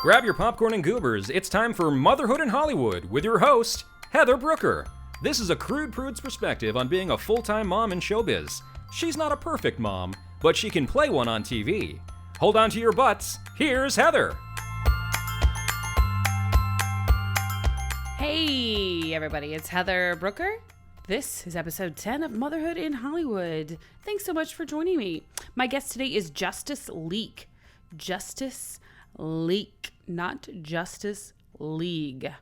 Grab your popcorn and goobers. It's time for Motherhood in Hollywood with your host, Heather Brooker. This is a crude prude's perspective on being a full-time mom in showbiz. She's not a perfect mom, but she can play one on TV. Hold on to your butts. Here's Heather. Hey, everybody. It's Heather Brooker. This is episode 10 of Motherhood in Hollywood. Thanks so much for joining me. My guest today is Justice Leak. Justice Leak, not Justice League.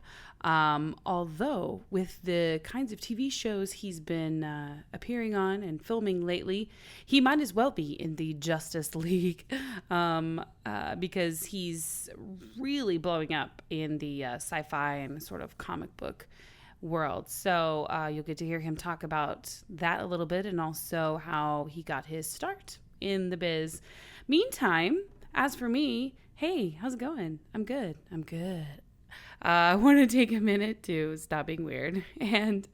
Although with the kinds of TV shows he's been appearing on and filming lately, he might as well be in the Justice League because he's really blowing up in the sci-fi and sort of comic book world. So you'll get to hear him talk about that a little bit and also how he got his start in the biz. Meantime, as for me, hey, how's it going? I'm good. I want to take a minute to stop being weird and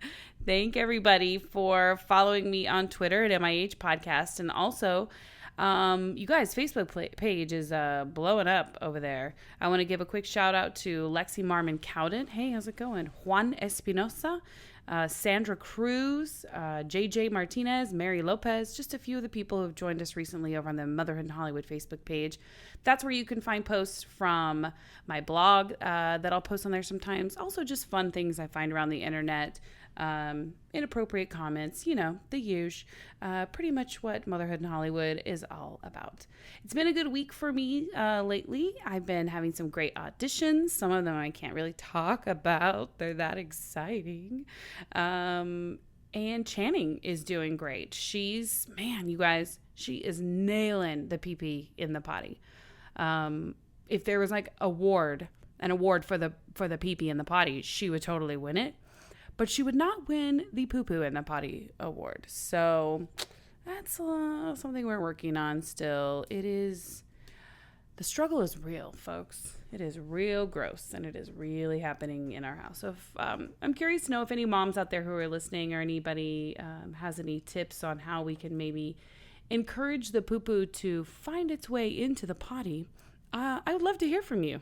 thank everybody for following me on Twitter at MIH Podcast. And also, you guys, Facebook page is blowing up over there. I want to give a quick shout out to Lexi Marmon Cowden. Hey, how's it going? Juan Espinosa, Sandra Cruz, JJ Martinez, Mary Lopez, just a few of the people who have joined us recently over on the Motherhood in Hollywood Facebook page. That's where you can find posts from my blog that I'll post on there sometimes. Also just fun things I find around the internet, inappropriate comments, you know, the usual. Pretty much what Motherhood in Hollywood is all about. It's been a good week for me lately. I've been having some great auditions. Some of them I can't really talk about. They're that exciting. And Channing is doing great. She's, man, you guys, she is nailing the pee-pee in the potty. If there was like an award for the pee-pee in the potty, she would totally win it. But she would not win the poo-poo in the potty award. So that's something we're working on still. The struggle is real, folks. It is real gross, and it is really happening in our house. So I'm curious to know if any moms out there who are listening or anybody has any tips on how we can maybe encourage the poo-poo to find its way into the potty. I would love to hear from you.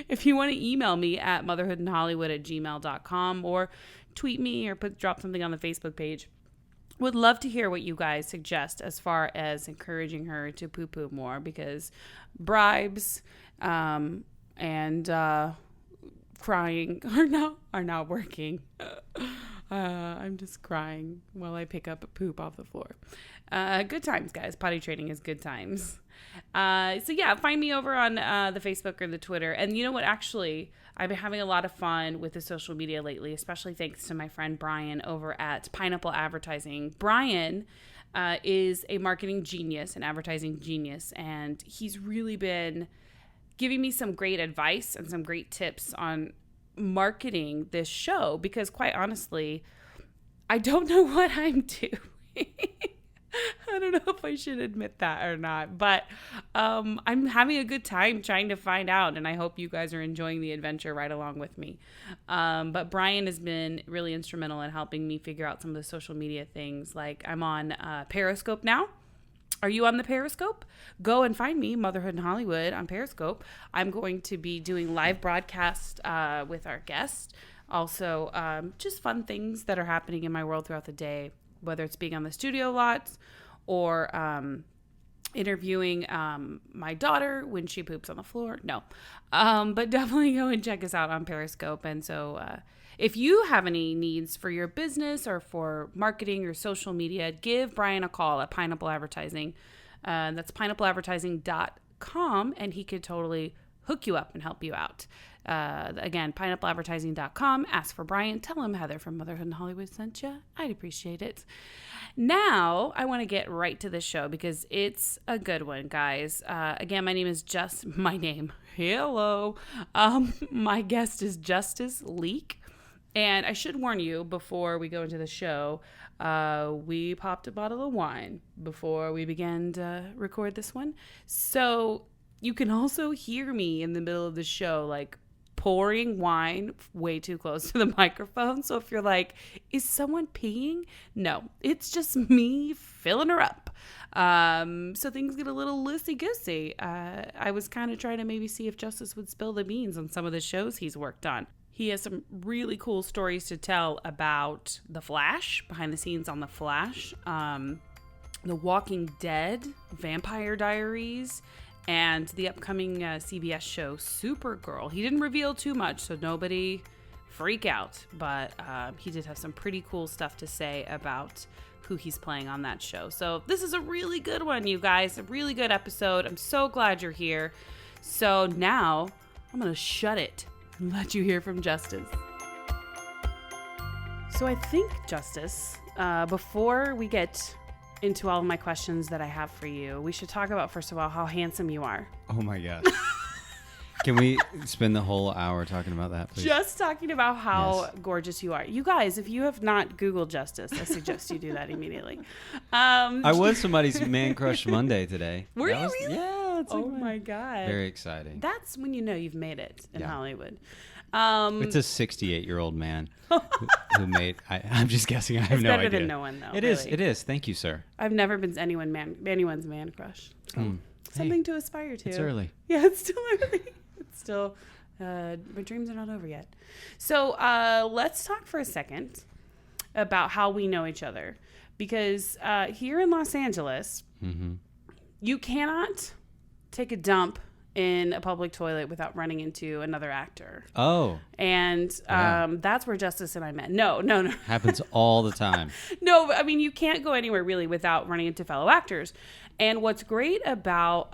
If you want to email me at motherhoodinhollywood@gmail.com or tweet me or drop something on the Facebook page. Would love to hear what you guys suggest as far as encouraging her to poo-poo more, because bribes and crying are not working. I'm just crying while I pick up poop off the floor. Good times, guys. Potty training is good times. So yeah, find me over on the Facebook or the Twitter. And you know what? Actually, I've been having a lot of fun with the social media lately, especially thanks to my friend Brian over at Pineapple Advertising. Brian is a marketing genius, an advertising genius, and he's really been giving me some great advice and some great tips on marketing this show, because quite honestly, I don't know what I'm doing. I don't know if I should admit that or not, but I'm having a good time trying to find out, and I hope you guys are enjoying the adventure right along with me. But Brian has been really instrumental in helping me figure out some of the social media things. Like, I'm on Periscope now. Are you on the Periscope? Go and find me, Motherhood in Hollywood, on Periscope. I'm going to be doing live broadcasts with our guests. Also, just fun things that are happening in my world throughout the day, whether it's being on the studio lots or interviewing my daughter when she poops on the floor. No. But definitely go and check us out on Periscope. And so if you have any needs for your business or for marketing or social media, give Brian a call at Pineapple Advertising. That's pineappleadvertising.com, and he could totally hook you up and help you out. Again, pineappleadvertising.com. Ask for Brian. Tell him Heather from Motherhood in Hollywood sent you. I'd appreciate it. Now, I want to get right to the show because it's a good one, guys. Again, my name is Hello. My guest is Justice Leak. And I should warn you before we go into the show, we popped a bottle of wine before we began to record this one. So you can also hear me in the middle of the show, like pouring wine way too close to the microphone. So if you're like, is someone peeing? No, it's just me filling her up. So things get a little loosey-goosey. I was kind of trying to maybe see if Justice would spill the beans on some of the shows he's worked on. He has some really cool stories to tell about The Flash, behind the scenes on The Flash, The Walking Dead, Vampire Diaries, and the upcoming CBS show Supergirl. He didn't reveal too much, so nobody freak out, but he did have some pretty cool stuff to say about who he's playing on that show. So this is a really good one, you guys, a really good episode. I'm so glad you're here. So now I'm going to shut it and let you hear from Justice. So I think, Justice, before we get into all of my questions that I have for you, we should talk about, first of all, how handsome you are. Oh my gosh. Can we spend the whole hour talking about that, please? Just talking about how gorgeous you are. You guys, if you have not Googled Justice, I suggest you do that immediately. I was somebody's man crush Monday today. Were you really? Yeah. It's oh my God. Very exciting. That's when you know you've made it in Hollywood. It's a 68-year-old man who made. I'm just guessing. I have no idea. It's better than no one, though. It is. It is. Thank you, sir. I've never been anyone's man crush. So something to aspire to. It's early. Yeah, it's still early. It's still, my dreams are not over yet. So let's talk for a second about how we know each other. Because here in Los Angeles, you cannot take a dump in a public toilet without running into another actor. Oh. And that's where Justice and I met. No. Happens all the time. No, I mean, you can't go anywhere really without running into fellow actors. And what's great about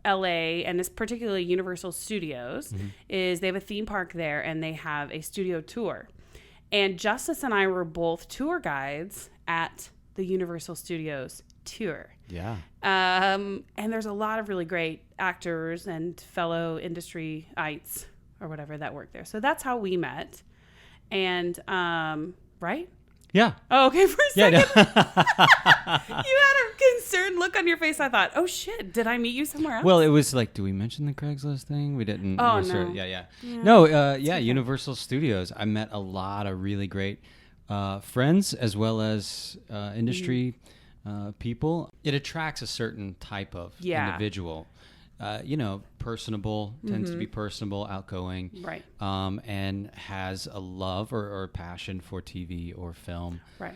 LA, and it's particularly Universal Studios, is they have a theme park there and they have a studio tour. And Justice and I were both tour guides at the Universal Studios tour. Yeah. And there's a lot of really great actors and fellow industry-ites or whatever that work there. So that's how we met. And, right? Yeah. Oh, okay, for a second. Yeah, You had a concerned look on your face. I thought, oh shit, did I meet you somewhere else? Well, it was like, do we mention the Craigslist thing? We didn't. Oh, no. no. Yeah. No, okay. Universal Studios. I met a lot of really great friends as well as industry people. It attracts a certain type of individual. Personable, tends to be personable, outgoing, right? And has a love or passion for TV or film, right?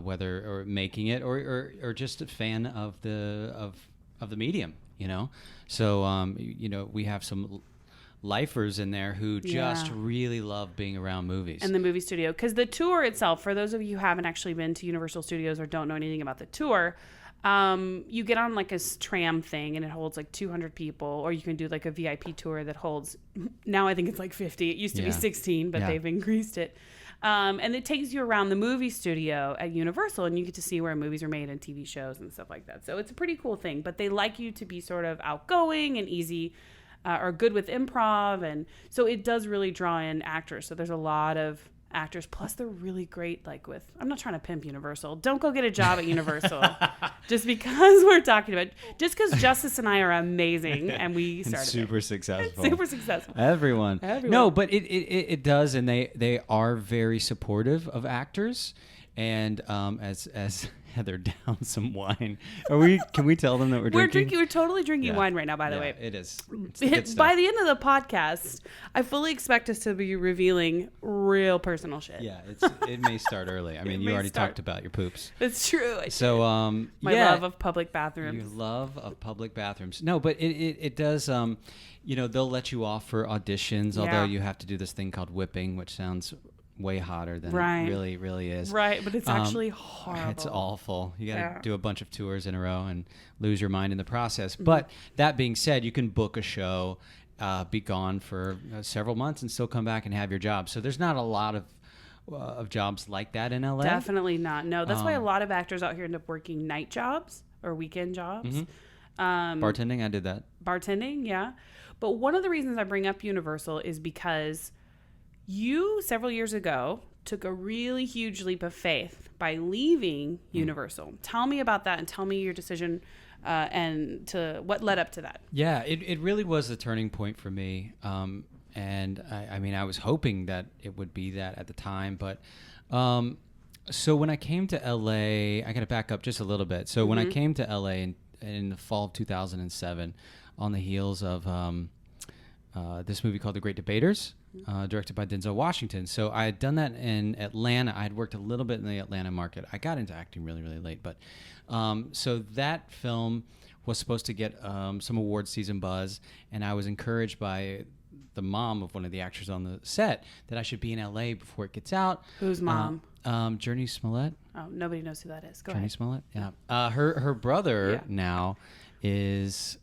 Whether or making it or just a fan of the medium, So we have some lifers in there who just really love being around movies and the movie studio, because the tour itself, for those of you who haven't actually been to Universal Studios or don't know anything about the tour, you get on like a tram thing and it holds like 200 people, or you can do like a VIP tour that holds, now I think it's like 50. It used to be 16, but they've increased it. And it takes you around the movie studio at Universal, and you get to see where movies are made and TV shows and stuff like that. So it's a pretty cool thing, but they like you to be sort of outgoing and easy, or good with improv. And so it does really draw in actors. So there's a lot of actors, plus they're really great, like with, I'm not trying to pimp Universal, don't go get a job at Universal just because we're talking about, just because Justice and I are amazing and we started super successful. Everyone. No, but it does, and they are very supportive of actors. And as Heather down some wine, can we tell them that we're drinking? We're totally drinking wine right now, by the way. It is. By the end of the podcast, I fully expect us to be revealing real personal shit. Yeah, it may start early. I mean, you already talked about your poops. It's true. So, my love of public bathrooms. Your love of public bathrooms. No, but it does. They'll let you off for auditions, although you have to do this thing called whipping, which sounds way hotter than it really, really is. Right, but it's actually horrible. It's awful. You got to do a bunch of tours in a row and lose your mind in the process. Mm-hmm. But that being said, you can book a show, be gone for several months, and still come back and have your job. So there's not a lot of jobs like that in LA. Definitely not. No, that's why a lot of actors out here end up working night jobs or weekend jobs. Mm-hmm. Bartending, I did that. Bartending, yeah. But one of the reasons I bring up Universal is because you, several years ago, took a really huge leap of faith by leaving Universal. Tell me about that, and tell me your decision and to what led up to that. Yeah, it really was the turning point for me. And I mean, I was hoping that it would be that at the time, but So when I came to LA, I got to back up just a little bit. So when I came to LA in the fall of 2007, on the heels of this movie called The Great Debaters, directed by Denzel Washington. So I had done that in Atlanta. I had worked a little bit in the Atlanta market. I got into acting really, really late. But so that film was supposed to get some award season buzz, and I was encouraged by the mom of one of the actors on the set that I should be in LA before it gets out. Whose mom? Journey Smollett. Oh, nobody knows who that is. Go Journey ahead. Smollett. Yeah. Her brother now is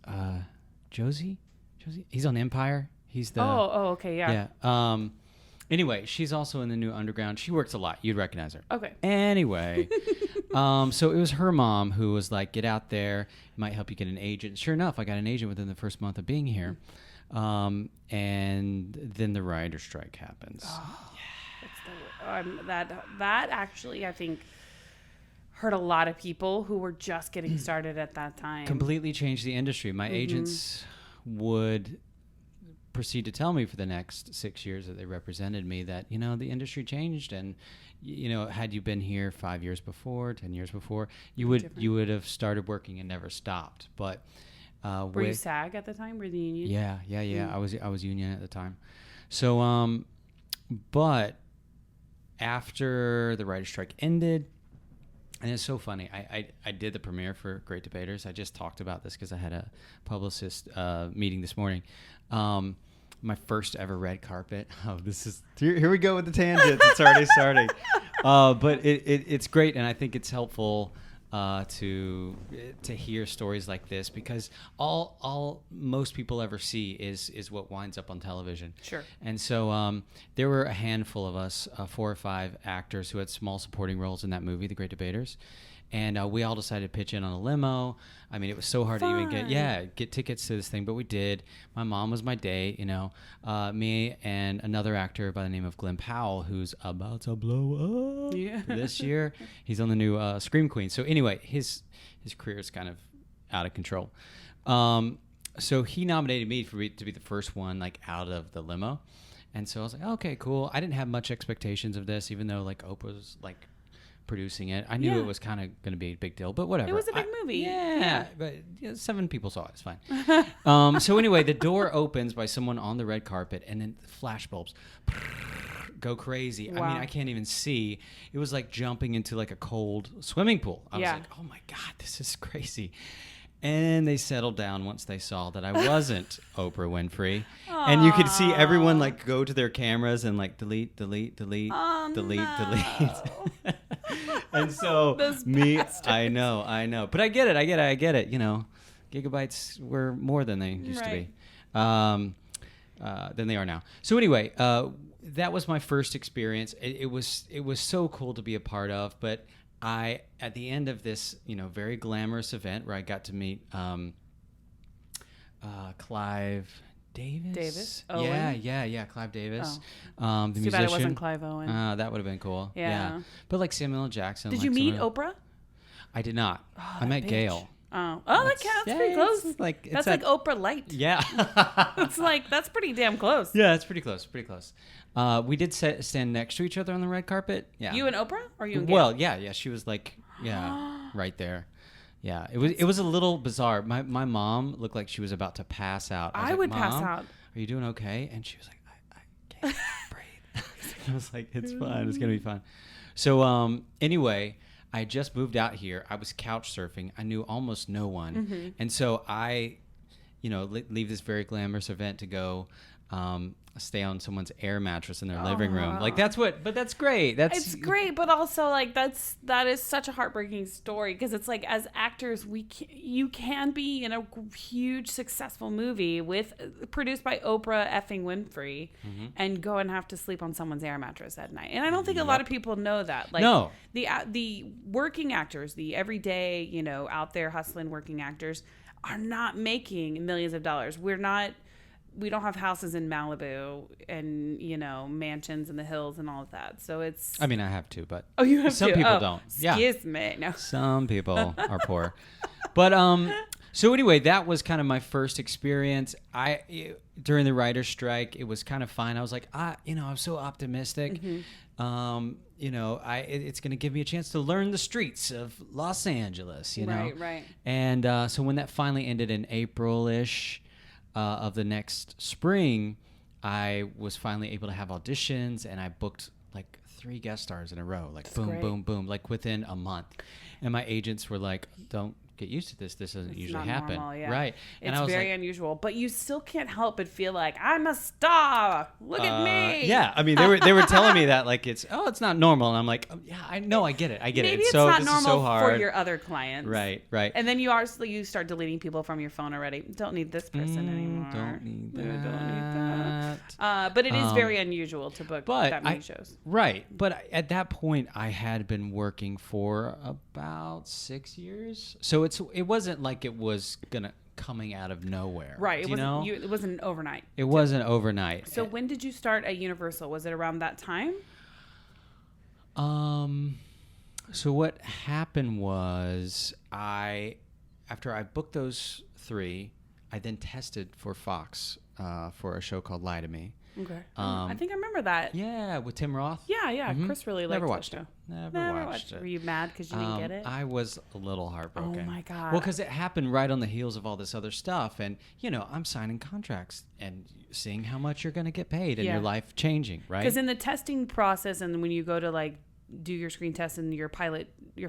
Josie. He's on Empire. He's the. Oh, okay, yeah. Yeah. Anyway, she's also in the New Underground. She works a lot. You'd recognize her. Okay. Anyway, so it was her mom who was like, "Get out there. It might help you get an agent." Sure enough, I got an agent within the first month of being here. And then the writer's strike happens. Oh, that actually, I think, hurt a lot of people who were just getting started at that time. Completely changed the industry. My agents would proceed to tell me for the next 6 years that they represented me that, the industry changed, and, had you been here 5 years before, 10 years before, you would have started working and never stopped. But were you SAG at the time? Were you the union? Yeah. I was union at the time. So, but after the writer's strike ended, and it's so funny, I did the premiere for Great Debaters. I just talked about this because I had a publicist meeting this morning. My first ever red carpet. Oh, here we go with the tangents. It's already starting. But it's great, and I think it's helpful to hear stories like this, because all most people ever see is what winds up on television. Sure. And so there were a handful of us, 4 or 5 actors who had small supporting roles in that movie, The Great Debaters. And we all decided to pitch in on a limo. I mean, it was so hard to even get tickets to this thing, but we did. My mom was my date, me and another actor by the name of Glenn Powell, who's about to blow up this year. He's on the new Scream Queen. So anyway, his career is kind of out of control. So he nominated me to be the first one, like, out of the limo. And so I was like, okay, cool. I didn't have much expectations of this, even though, like, Oprah's, like, producing it. I knew it was kind of going to be a big deal, but whatever. It was a big movie. Yeah, but 7 people saw it. It's fine. So anyway, the door opens by someone on the red carpet, and then the flash bulbs go crazy. Wow. I mean, I can't even see. It was like jumping into like a cold swimming pool. I was like, oh my God, this is crazy. And they settled down once they saw that I wasn't Oprah Winfrey. Aww. And you could see everyone like go to their cameras and like delete. And so I know. But I get it. Gigabytes were more than they used to be. Than they are now. So anyway, that was my first experience. It was so cool to be a part of, but at the end of this, very glamorous event where I got to meet Clive Davis. Owen? Yeah, Clive Davis. Oh. The Too musician. bad it wasn't Clive Owen. That would have been cool. Yeah. But like Samuel L. Jackson. Did you meet Oprah? I did not. I met Gail. Oh, that counts. That's pretty close. That's like Oprah Light. Yeah. That's pretty damn close. Yeah, it's pretty close. We did stand next to each other on the red carpet. Yeah. You and Oprah, or you and Gail? Well, yeah. She was like, right there. Yeah, it was a little bizarre. My mom looked like she was about to pass out. I would pass out. Are you doing okay? And she was like, I can't breathe. I was like, it's fine. It's gonna be fine. So anyway, I just moved out here. I was couch surfing. I knew almost no one, and so I, leave this very glamorous event to go stay on someone's air mattress in their living room. Like but that's great. It's great, but also like that is such a heartbreaking story, because it's like, as actors, you can be in a huge successful movie produced by Oprah effing Winfrey and go and have to sleep on someone's air mattress at night. And I don't think a lot of people know that. Like, no. The working actors, the everyday, out there hustling working actors are not making millions of dollars. We don't have houses in Malibu and, mansions in the hills and all of that. So it's... I mean, I have to, but... Oh, you have some to? People don't. Excuse me. No. Some people are poor. But, so anyway, that was kind of my first experience. During the writer's strike, it was kind of fine. I was like, I'm so optimistic. it's going to give me a chance to learn the streets of Los Angeles, you know? Right. And so when that finally ended in April-ish of the next spring, I was finally able to have auditions, and I booked like 3 guest stars in a row, like That's boom, great. boom, boom, like within a month. And my agents were like, don't get used to this. This doesn't It's usually not happen. normal, yeah. Right. It's very unusual, but you still can't help but feel like I'm a star. Look at me. Yeah, I mean, they were telling me that like it's not normal, and I'm like, oh, yeah, I know, I get it. Maybe it. it's So not this normal is so hard. for your other clients. Right. And then you start deleting people from your phone already. Don't need this person anymore. Don't need that. Don't need that. But it is very unusual to book that many shows. Right. But at that point, I had been working for about 6 years. So it wasn't like it was coming out of nowhere. Right. It wasn't overnight. It wasn't overnight. So when did you start at Universal? Was it around that time? So what happened was after I booked those 3, I then tested for Fox for a show called Lie to Me. Okay. I think I remember that. Yeah, with Tim Roth. Yeah. Mm-hmm. Chris really liked Never that watched show. it. Never watched it. Were you mad because you didn't get it? I was a little heartbroken. Oh my God. Well, because it happened right on the heels of all this other stuff, and I'm signing contracts and seeing how much you're going to get paid, and your life changing, right? Because in the testing process, and when you go to like do your screen test and your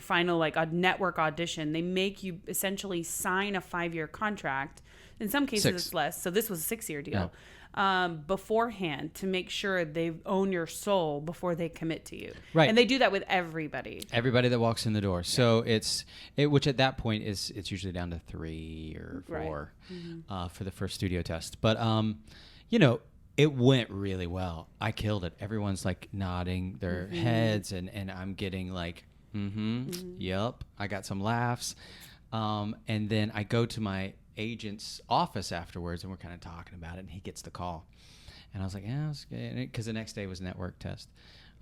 final like a network audition, they make you essentially sign a 5-year contract. In some cases, 6. it's less. So this was a 6-year deal. Yeah. Beforehand to make sure they own your soul before they commit to you. Right. And they do that with everybody. Everybody that walks in the door. So which at that point it's usually down to 3 or 4 for the first studio test. But it went really well. I killed it. Everyone's like nodding their heads, and I'm getting like, yep. I got some laughs. And then I go to my agent's office afterwards, and we're kind of talking about it, and he gets the call. And I was like, yeah, it's good. Because the next day was network test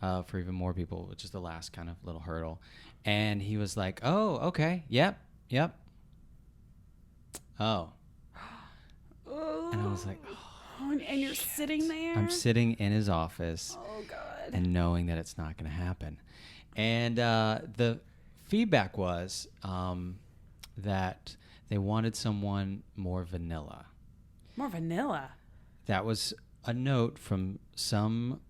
for even more people, which is the last kind of little hurdle. And he was like, oh, okay. Yep. Oh. And I was like, oh, and you're sitting there? I'm sitting in his office. Oh, God. And knowing that it's not going to happen. And the feedback was that they wanted someone more vanilla. More vanilla? That was a note from some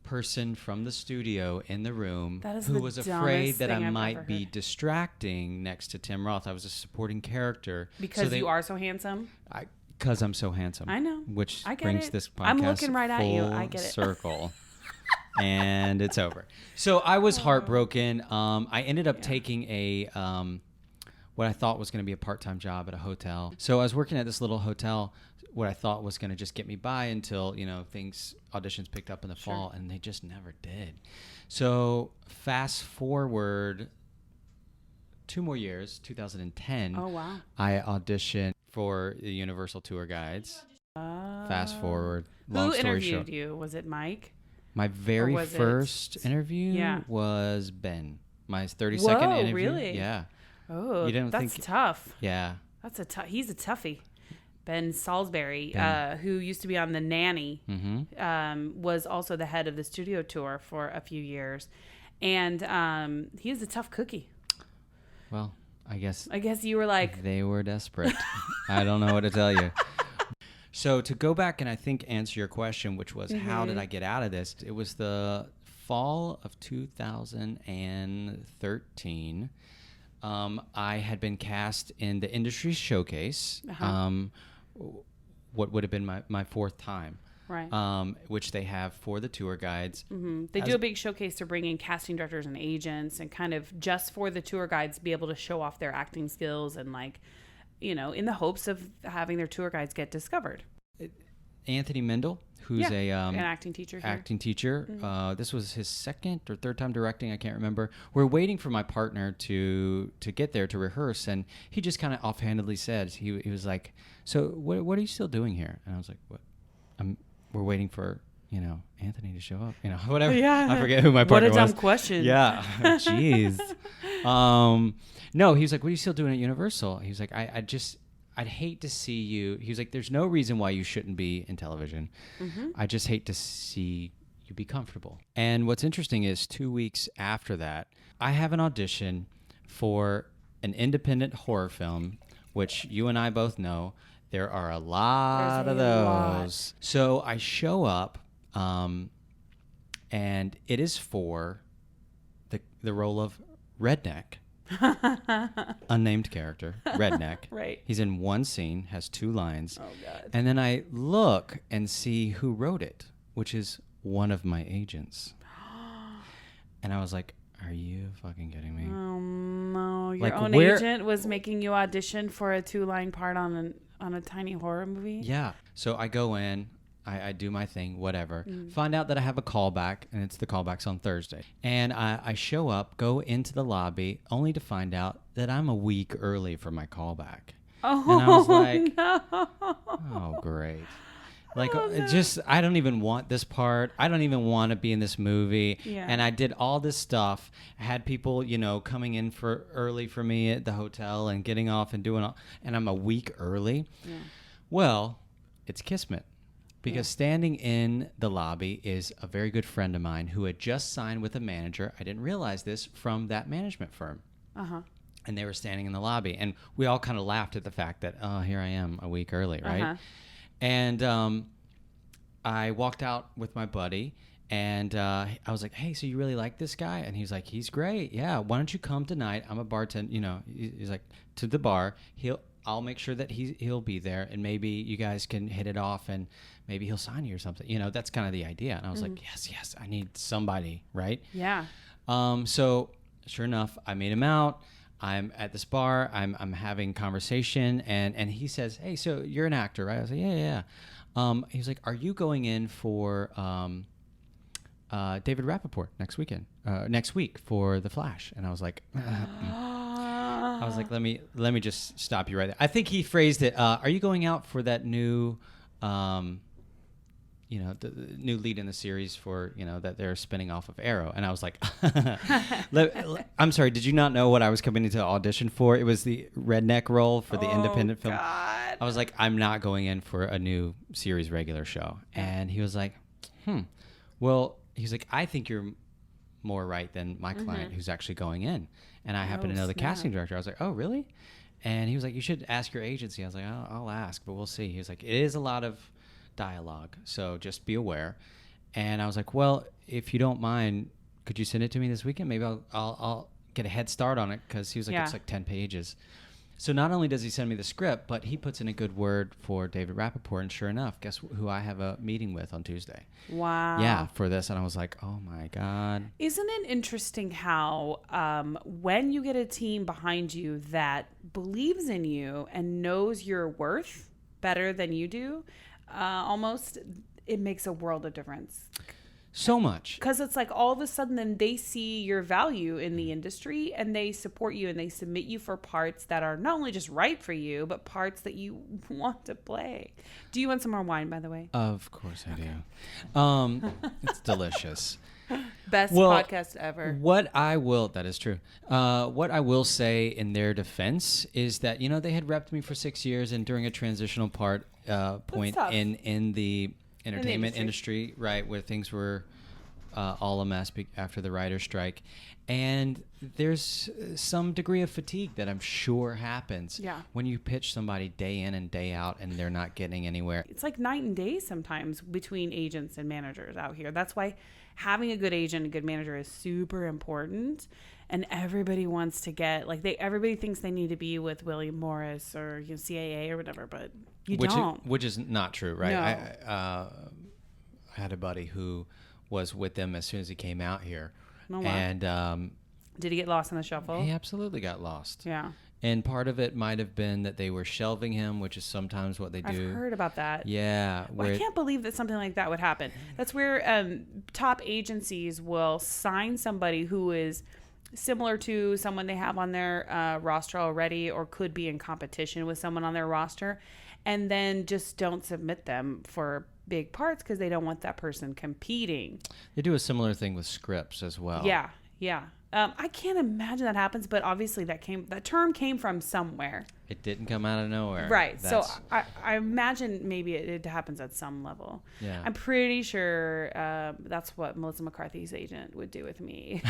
person from the studio in the room who was afraid that I might be distracting next to Tim Roth. I was a supporting character. Because you are so handsome? Because I'm so handsome. I know. Which brings this podcast I'm looking right at you. I get it. Circle. And it's over. So I was heartbroken. I ended up taking a what I thought was going to be a part-time job at a hotel. So I was working at this little hotel, what I thought was going to just get me by until, auditions picked up in the fall, and they just never did. So fast forward 2 more years, 2010. Oh, wow. I auditioned for the Universal Tour Guides. Fast forward. Long Who story short. interviewed you? Was it Mike? My very first interview was Ben. My 32nd interview. Really? Yeah. Oh, that's tough. Yeah. He's a toughie. Ben Salisbury, Ben. who used to be on The Nanny, Mm-hmm. was also the head of the studio tour for a few years. And he is a tough cookie. Well, I guess you were like... They were desperate. I don't know what to tell you. So to go back and I think answer your question, which was how did I get out of this? It was the fall of 2013. I had been cast in the industry showcase, what would have been my 4th time, right? Which they have for the tour guides. Mm-hmm. They do a big showcase to bring in casting directors and agents, and kind of just for the tour guides be able to show off their acting skills and in the hopes of having their tour guides get discovered. Anthony Mendel, who's an acting teacher. Mm-hmm. This was his 2nd or 3rd time directing. I can't remember. We're waiting for my partner to get there to rehearse, and he just kind of offhandedly said, he was like, "So what are you still doing here?" And I was like, "What? We're waiting for Anthony to show up. Whatever. Yeah. I forget who my partner was. What a dumb question. Yeah. Jeez. No, he was like, "What are you still doing at Universal?" He was like, I'd hate to see you. He was like, "There's no reason why you shouldn't be in television. Mm-hmm. I just hate to see you be comfortable. And what's interesting is 2 weeks after that, I have an audition for an independent horror film, which you and I both know there are a lot of those. So I show up, and it is for the role of Redneck. Unnamed character, Redneck. Right. He's in one scene, has 2 lines. Oh, God. And then I look and see who wrote it, which is one of my agents. And I was like, are you fucking kidding me? Oh, no. Your Like, own agent was making you audition for a 2-line part on a tiny horror movie? Yeah. So I go in, I do my thing, whatever. Find out that I have a callback, and it's the callback's on Thursday. And I show up, go into the lobby, only to find out that I'm a week early for my callback. Oh, and I was like, no. oh, great. Like, Oh, no. just, I don't even want this part. I don't even want to be in this movie. Yeah. And I did all this stuff. I had people, coming in early for me at the hotel and getting off and doing all, and I'm a week early. Yeah. Well, it's Kismet. Because standing in the lobby is a very good friend of mine who had just signed with a manager. I didn't realize this, from that management firm. Uh-huh. And they were standing in the lobby. And we all kind of laughed at the fact that, oh, here I am a week early, right? Uh-huh. And I walked out with my buddy. And I was like, hey, so you really like this guy? And he's like, he's great. Yeah, why don't you come tonight? I'm a bartender. He's like, to the bar. I'll make sure that he'll be there. And maybe you guys can hit it off and maybe he'll sign you or something. That's kind of the idea. And I was like, yes, I need somebody, right? Yeah. So sure enough, I made him out. I'm at this bar. I'm having conversation, and he says, hey, so you're an actor, right? I was like, yeah. He was like, are you going in for David Rappaport next week for The Flash? And I was like, let me just stop you right there. I think he phrased it, are you going out for that new, the new lead in the series for, that they're spinning off of Arrow? And I was like, I'm sorry, did you not know what I was coming into audition for? It was the Redneck role for the independent film. God. I was like, I'm not going in for a new series regular show. And he was like, well, he's like, I think you're more right than my client who's actually going in. And I happen to know the casting director. I was like, oh, really? And he was like, you should ask your agency. I was like, oh, I'll ask, but we'll see. He was like, it is a lot of dialogue, so just be aware. And I was like, well, if you don't mind, could you send it to me this weekend? Maybe I'll get a head start on it, because he was like, it's like 10 pages. So not only does he send me the script, but he puts in a good word for David Rappaport. And sure enough, guess who I have a meeting with on Tuesday? Wow. Yeah, for this. And I was like, oh my God. Isn't it interesting how when you get a team behind you that believes in you and knows your worth better than you do, almost it makes a world of difference. So much. Because it's like all of a sudden then they see your value in the industry and they support you and they submit you for parts that are not only just right for you, but parts that you want to play. Do you want some more wine, by the way? Of course I do. It's delicious. Best podcast ever. That is true. What I will say in their defense is that, they had repped me for 6 years, and during a transitional point in the entertainment industry, right, where things were all a mess after the writer's strike. And there's some degree of fatigue that I'm sure happens when you pitch somebody day in and day out and they're not getting anywhere. It's like night and day sometimes between agents and managers out here. That's why having a good agent and a good manager is super important. And everybody wants to get, everybody thinks they need to be with William Morris or CAA or whatever, but you don't. Which is not true, right? No. I had a buddy who was with them as soon as he came out here. Oh, wow. And did he get lost in the shuffle? He absolutely got lost. Yeah. And part of it might have been that they were shelving him, which is sometimes what they do. I've heard about that. Yeah. Well, I can't believe that something like that would happen. That's where top agencies will sign somebody who is similar to someone they have on their roster already or could be in competition with someone on their roster, and then just don't submit them for big parts because they don't want that person competing. They do a similar thing with scripts as well. Yeah. I can't imagine that happens, but obviously that term came from somewhere. It didn't come out of nowhere. Right. So I imagine maybe it happens at some level. Yeah. I'm pretty sure that's what Melissa McCarthy's agent would do with me.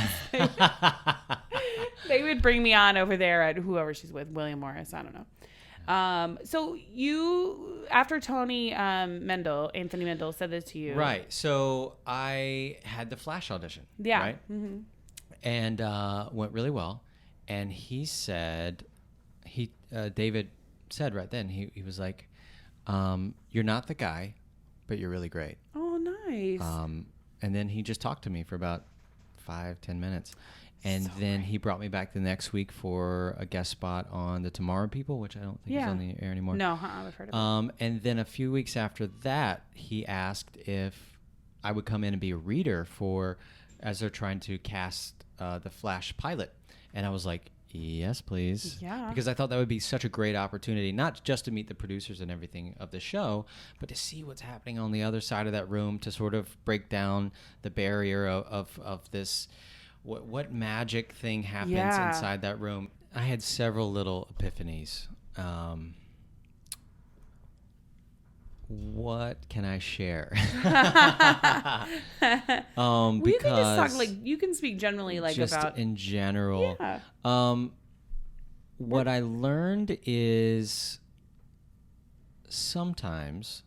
They would bring me on over there at whoever she's with, William Morris. I don't know. So you, after Anthony Mendel said this to you. Right. So I had the Flash audition. Yeah. Right. Mm-hmm. And went really well. And he said, David said right then, he was like, you're not the guy, but you're really great. Oh, nice. And then he just talked to me for about 5-10 minutes. And then he brought me back the next week for a guest spot on The Tomorrow People, which I don't think is on the air anymore. No, I've heard of it. And then a few weeks after that, he asked if I would come in and be a reader as they're trying to cast the Flash pilot. And I was like, yes, please. Yeah. Because I thought that would be such a great opportunity, not just to meet the producers and everything of the show, but to see what's happening on the other side of that room, to sort of break down the barrier of this, what magic thing happens inside that room. I had several little epiphanies. What can I share? Well, you can just talk, you can speak generally, just about in general. Yeah. What I learned is sometimes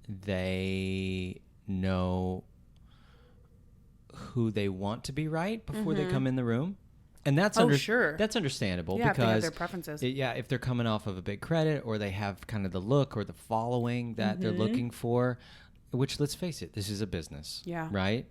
they know who they want to be right before they come in the room. And that's that's understandable, because because they have their preferences. If they're coming off of a big credit, or they have kind of the look or the following that they're looking for, which, let's face it, this is a business. Yeah. Right?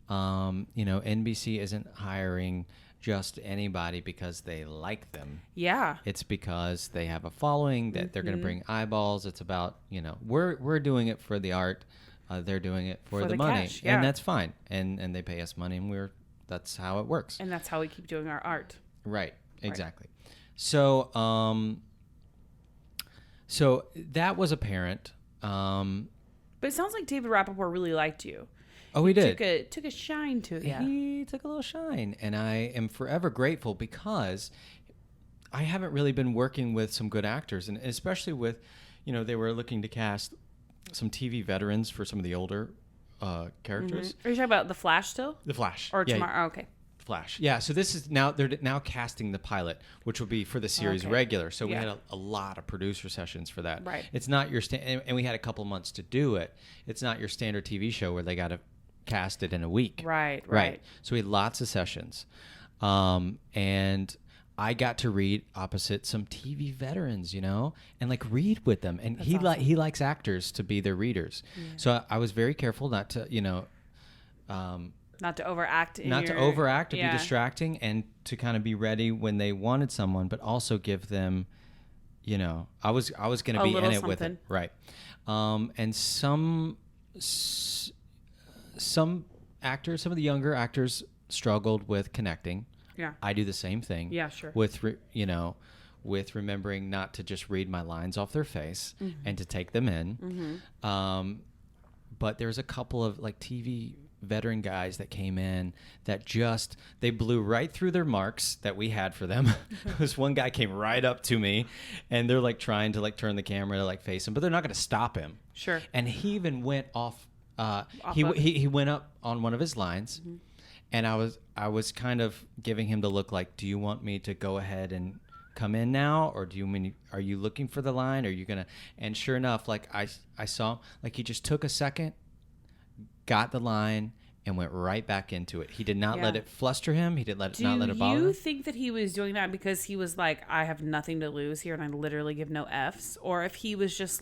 NBC isn't hiring just anybody because they like them. Yeah. It's because they have a following that they're going to bring eyeballs. It's about, we're doing it for the art. They're doing it for the money. Cash, yeah. And that's fine. And they pay us money, and that's how it works. And that's how we keep doing our art. Right. Exactly. Right. So, so that was apparent. But it sounds like David Rappaport really liked you. Oh, he did. Took a shine to it. Yeah. He took a little shine, and I am forever grateful, because I haven't really been working with some good actors, and especially with, they were looking to cast some TV veterans for some of the older characters. Mm-hmm. Are you talking about The Flash still? The Flash. Or tomorrow? Oh, okay. Flash. Yeah, so this is they're now casting the pilot, which will be for the series regular. So we had a lot of producer sessions for that. Right. It's not your and we had a couple months to do it. It's not your standard TV show where they got to cast it in a week. Right. So we had lots of sessions. And I got to read opposite some TV veterans, and read with them. And he likes actors to be their readers. Yeah. So I was very careful not to, not to overact. To be distracting, and to kind of be ready when they wanted someone, but also give them, I was going to be in it with it. Right. And some actors, some of the younger actors struggled with connecting. Yeah. I do the same thing. Yeah, sure. With remembering not to just read my lines off their face and to take them in. Mm-hmm. But there's a couple of TV veteran guys that came in that they blew right through their marks that we had for them. This one guy came right up to me, and they're trying to turn the camera to face him, but they're not going to stop him. Sure. And he even went off. He went up on one of his lines. Mm-hmm. And I was kind of giving him the look do you want me to go ahead and come in now, or are you looking for the line? Are you gonna? And sure enough, I saw he just took a second, got the line, and went right back into it. He did not let it fluster him. He did not let it bother him. Do you think that he was doing that because he was I have nothing to lose here, and I literally give no Fs, or if he was just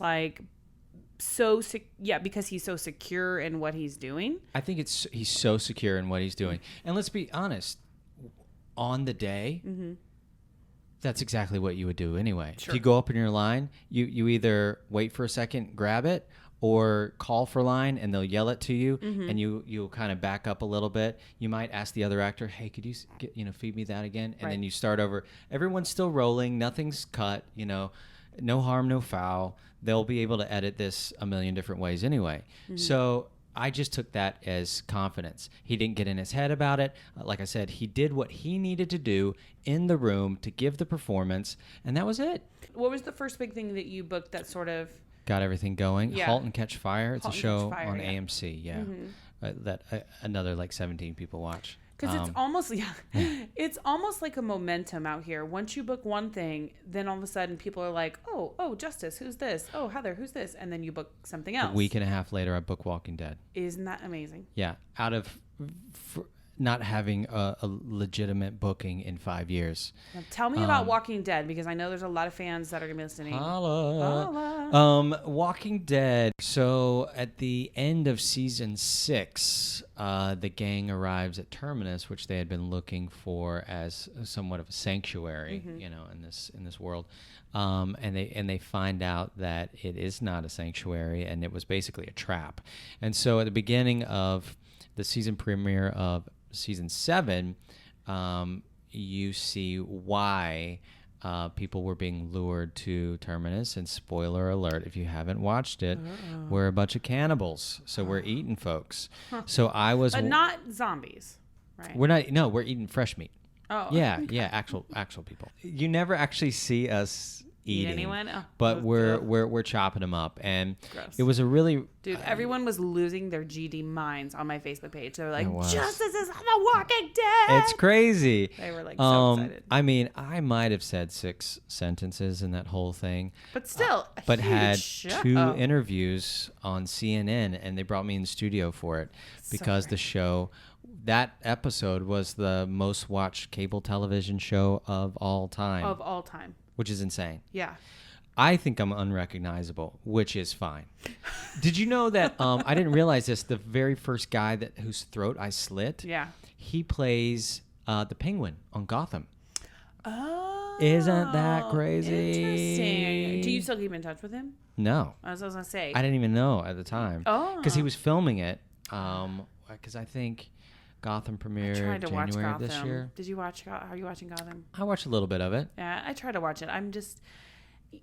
because he's so secure in what he's doing? I think he's so secure in what he's doing. And let's be honest, on the day, that's exactly what you would do anyway. Sure. If you go up in your line, you either wait for a second, grab it, or call for line, and they'll yell it to you, and you'll kind of back up a little bit. You might ask the other actor, hey, could you feed me that again? And then you start over. Everyone's still rolling. Nothing's cut, no harm, no foul. They'll be able to edit this a million different ways anyway. Mm-hmm. So I just took that as confidence. He didn't get in his head about it. Like I said, he did what he needed to do in the room to give the performance, and that was it. What was the first big thing that you booked that sort of got everything going? Yeah. Halt and Catch Fire. It's Halt a and show Catch Fire, on yeah. AMC. Yeah, that another like 17 people watch. Because it's almost it's almost like a momentum out here. Once you book one thing, then all of a sudden people are like, oh, Justice, who's this? Oh, Heather, who's this? And then you book something else. A week and a half later, I booked Walking Dead. Isn't that amazing? Yeah, out of not having a legitimate booking in 5 years. Now, tell me about Walking Dead, because I know there's a lot of fans that are going to be listening. Holla. Walking Dead. So at the end of season 6, the gang arrives at Terminus, which they had been looking for as somewhat of a sanctuary, in this world. And they find out that it is not a sanctuary, and it was basically a trap. And so at the beginning of the season premiere of season 7, you see why people were being lured to Terminus. And spoiler alert, if you haven't watched it, we're a bunch of cannibals, so we're eating folks. So I was, but not zombies, right? We're not. No, we're eating fresh meat. Oh, yeah, actual people. You never actually see us eating anyone? Oh, but we're chopping them up, and gross. It was a really everyone was losing their GD minds on my Facebook page. They were like, Justice is on The Walking Dead. It's crazy. They were like so excited. I mean, I might have said 6 sentences in that whole thing, but still, but had show. 2 interviews on CNN, and they brought me in the studio for it because the show. That episode was the most watched cable television show of all time. Of all time. Which is insane. Yeah. I think I'm unrecognizable, which is fine. Did you know that I didn't realize this, the very first guy whose throat I slit, he plays the Penguin on Gotham. Oh. Isn't that crazy? Interesting. Do you still keep in touch with him? No. I was going to say. I didn't even know at the time. Oh. Because he was filming it. Because I think Gotham premiered January of this year. Did you watch? Are you watching Gotham? I watched a little bit of it. Yeah, I try to watch it.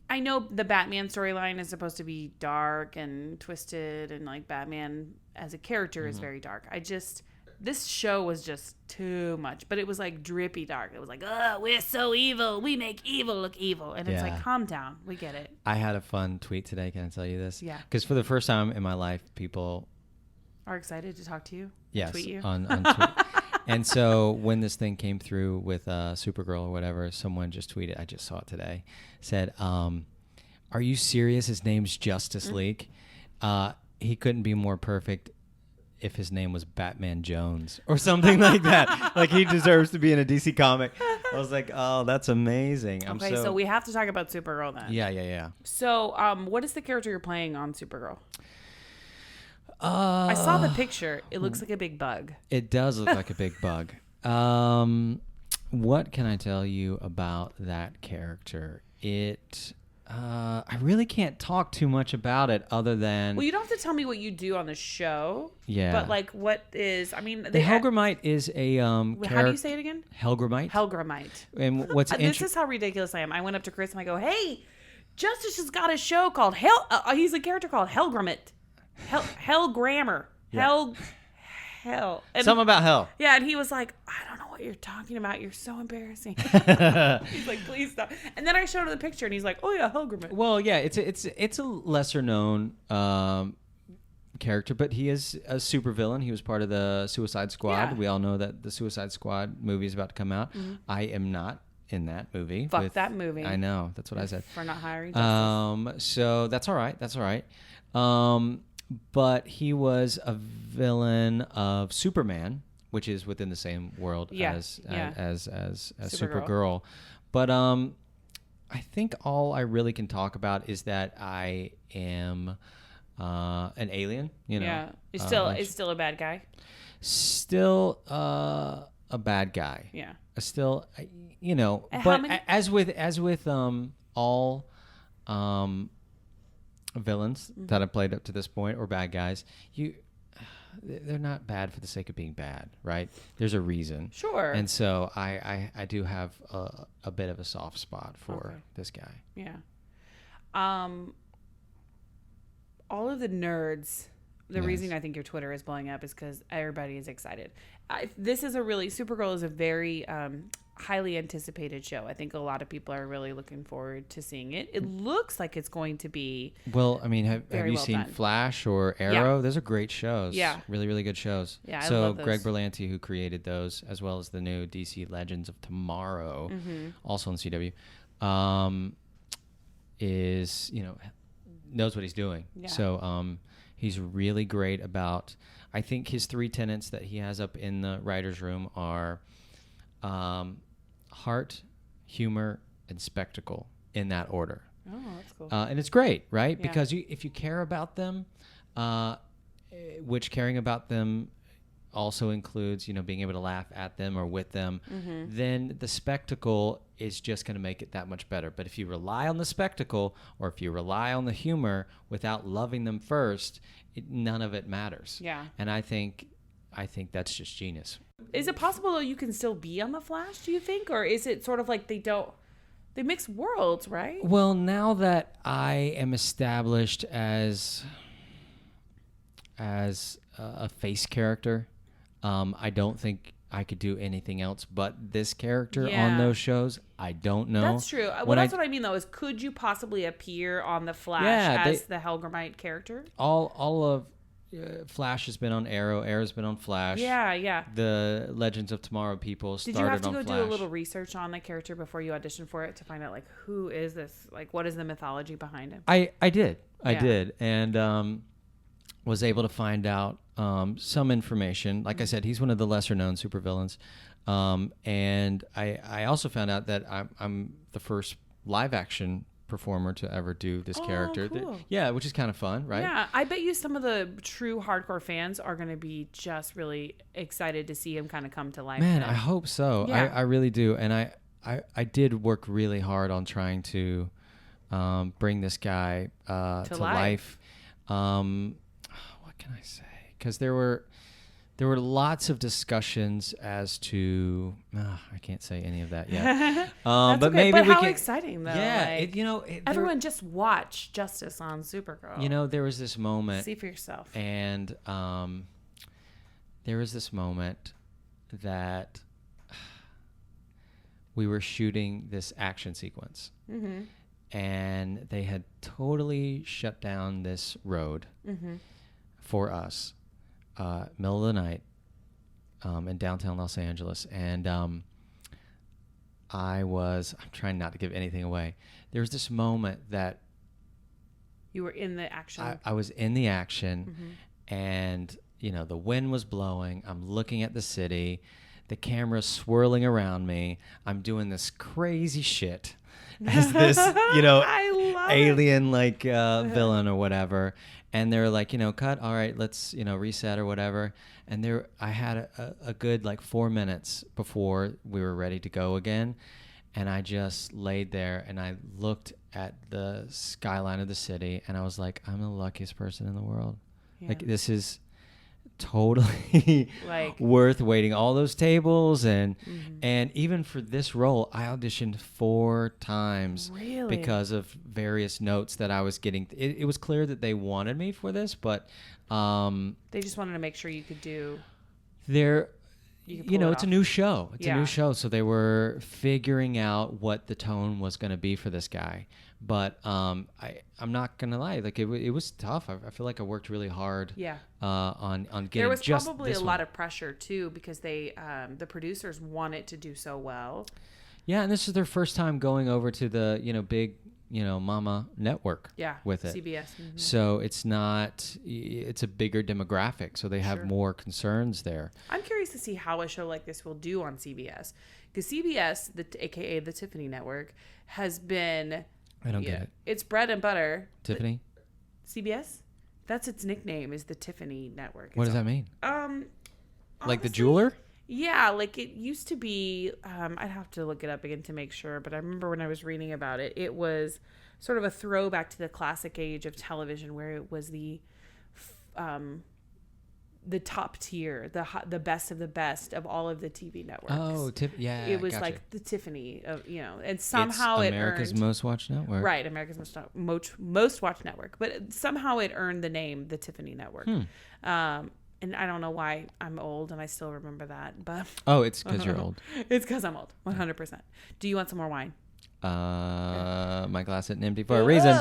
I know the Batman storyline is supposed to be dark and twisted, and like Batman as a character is very dark. This show was just too much, but it was like drippy dark. It was like, oh, we're so evil. We make evil look evil. And it's like, calm down. We get it. I had a fun tweet today. Can I tell you this? Yeah. Because for the first time in my life, people are excited to talk to you. Yes, tweet you. on tweet. And so when this thing came through with Supergirl or whatever, someone just tweeted, I just saw it today, said, are you serious? His name's Justice League. He couldn't be more perfect if his name was Batman Jones or something like that. Like, he deserves to be in a DC comic. I was like, oh, that's amazing. So we have to talk about Supergirl then. Yeah. So what is the character you're playing on Supergirl? I saw the picture. It looks like a big bug. It does look like a big bug. What can I tell you about that character? I really can't talk too much about it other than... Well, you don't have to tell me what you do on the show. Yeah. But, like, what is... I mean... The Hellgrammite is a... How do you say it again? Hellgrammite. Hellgrammite. And what's this is how ridiculous I am. I went up to Chris and I go, hey, Justice has got a show called he's a character called Hellgrammite. Hellgrammer. Yeah. Hell. And, something about hell. Yeah, and he was like, I don't know what you're talking about. You're so embarrassing. He's like, please stop. And then I showed him the picture, and he's like, oh yeah, Hellgrammite. Well, yeah, it's a lesser known character, but he is a supervillain. He was part of the Suicide Squad. Yeah. We all know that the Suicide Squad movie is about to come out. Mm-hmm. I am not in that movie. Fuck that movie. I know. That's what I said. For not hiring Justice. So that's all right. But he was a villain of Superman, which is within the same world as Supergirl. But I think all I really can talk about is that I am an alien. Yeah, it's still a bad guy. Still a bad guy. Yeah. Still, but as with all villains that I've played up to this point, or bad guys, they're not bad for the sake of being bad, right? There's a reason. Sure. And so I do have a bit of a soft spot for this guy. Yeah. All of the nerds The reason I think your Twitter is blowing up is because everybody is excited. Supergirl is a very highly anticipated show. I think a lot of people are really looking forward to seeing it. It looks like it's going to be well. I mean, have you seen done. Flash or Arrow? Yeah. Those are great shows. Yeah, really, really good shows. Yeah, so I love those. Greg Berlanti, who created those, as well as the new DC Legends of Tomorrow, also on CW, is knows what he's doing. Yeah. So he's really great about. I think his 3 tenets that he has up in the writer's room are heart, humor, and spectacle, in that order. Oh, that's cool. And it's great, right? Yeah. Because if you care about them, which caring about them also includes, being able to laugh at them or with them, then the spectacle is just going to make it that much better. But if you rely on the spectacle, or if you rely on the humor without loving them first, none of it matters. Yeah. And I think that's just genius. Is it possible though you can still be on the Flash, do you think? Or is it sort of like they mix worlds, right? Well, now that I am established as a face character, I don't think I could do anything else but this character on those shows. I don't know. That's true. Well, that's what I mean though, is could you possibly appear on the Flash as the Hellgrammite character? All of Flash has been on Arrow. Arrow's been on Flash. Yeah. The Legends of Tomorrow people started on Flash. Did you have to go do a little research on the character before you auditioned for it to find out, like, who is this? Like, what is the mythology behind him? I did. I did. And was able to find out some information. Like I said, he's one of the lesser-known supervillains. And I also found out that I'm the first live-action performer to ever do this character. Cool. Which is kind of fun, right? Yeah, I bet you some of the true hardcore fans are going to be just really excited to see him kind of come to life. Man, I hope so. Yeah. I really do. And I did work really hard on trying to bring this guy to life. What can I say? Because there were lots of discussions as to I can't say any of that yet. But okay. Maybe how exciting though! Yeah, everyone just watch Justice on Supergirl. There was this moment. See for yourself. And there was this moment that we were shooting this action sequence, and they had totally shut down this road for us. Middle of the night in downtown Los Angeles. And I'm trying not to give anything away. There was this moment that you were in the action. I was in the action, and the wind was blowing. I'm looking at the city, the camera's swirling around me. I'm doing this crazy shit as this alien villain or whatever. And they're like, cut. All right, let's, reset or whatever. And I had a good 4 minutes before we were ready to go again. And I just laid there and I looked at the skyline of the city and I was like, I'm the luckiest person in the world. Yeah. This is totally worth waiting all those tables. And even for this role, I auditioned 4 times because of various notes that I was getting. It was clear that they wanted me for this, but they just wanted to make sure you could do it's a new show. It's a new show. So they were figuring out what the tone was going to be for this guy. But I'm not going to lie. It was tough. I feel like I worked really hard on getting there was just probably a lot of pressure, too, because they the producers want it to do so well. Yeah, and this is their first time going over to the, big, mama network with it. CBS. So it's a bigger demographic, so they have more concerns there. I'm curious to see how a show like this will do on CBS. Because CBS, aka the Tiffany Network, has been... I don't get it. It's bread and butter. Tiffany? CBS? That's its nickname, is the Tiffany Network. What does that mean? Honestly, the jeweler? Yeah, it used to be, I'd have to look it up again to make sure, but I remember when I was reading about it, it was sort of a throwback to the classic age of television where it was the the top tier, the best of the best of all of the TV networks. Oh, yeah. It was gotcha. like the Tiffany of, and somehow it's America's most watched network. Right, America's most watched network, but somehow it earned the name the Tiffany Network. And I don't know why I'm old and I still remember that, but it's because you're old. It's because I'm old, 100%. Do you want some more wine? My glass isn't empty for a reason.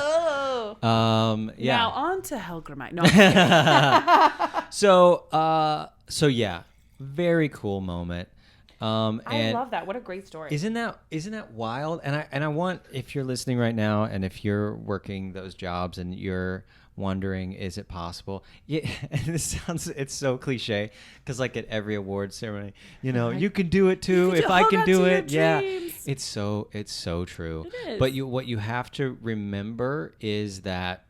Yeah. Now on to Hellgrammite. No, I'm kidding. So yeah, very cool moment. I love that. What a great story. Isn't that wild? And I want, if you're listening right now, and if you're working those jobs and you're wondering, is it possible? Yeah, and it's so cliche because like at every award ceremony, you can do it too. If I can do it, yeah, it's so true. It is. But what you have to remember is that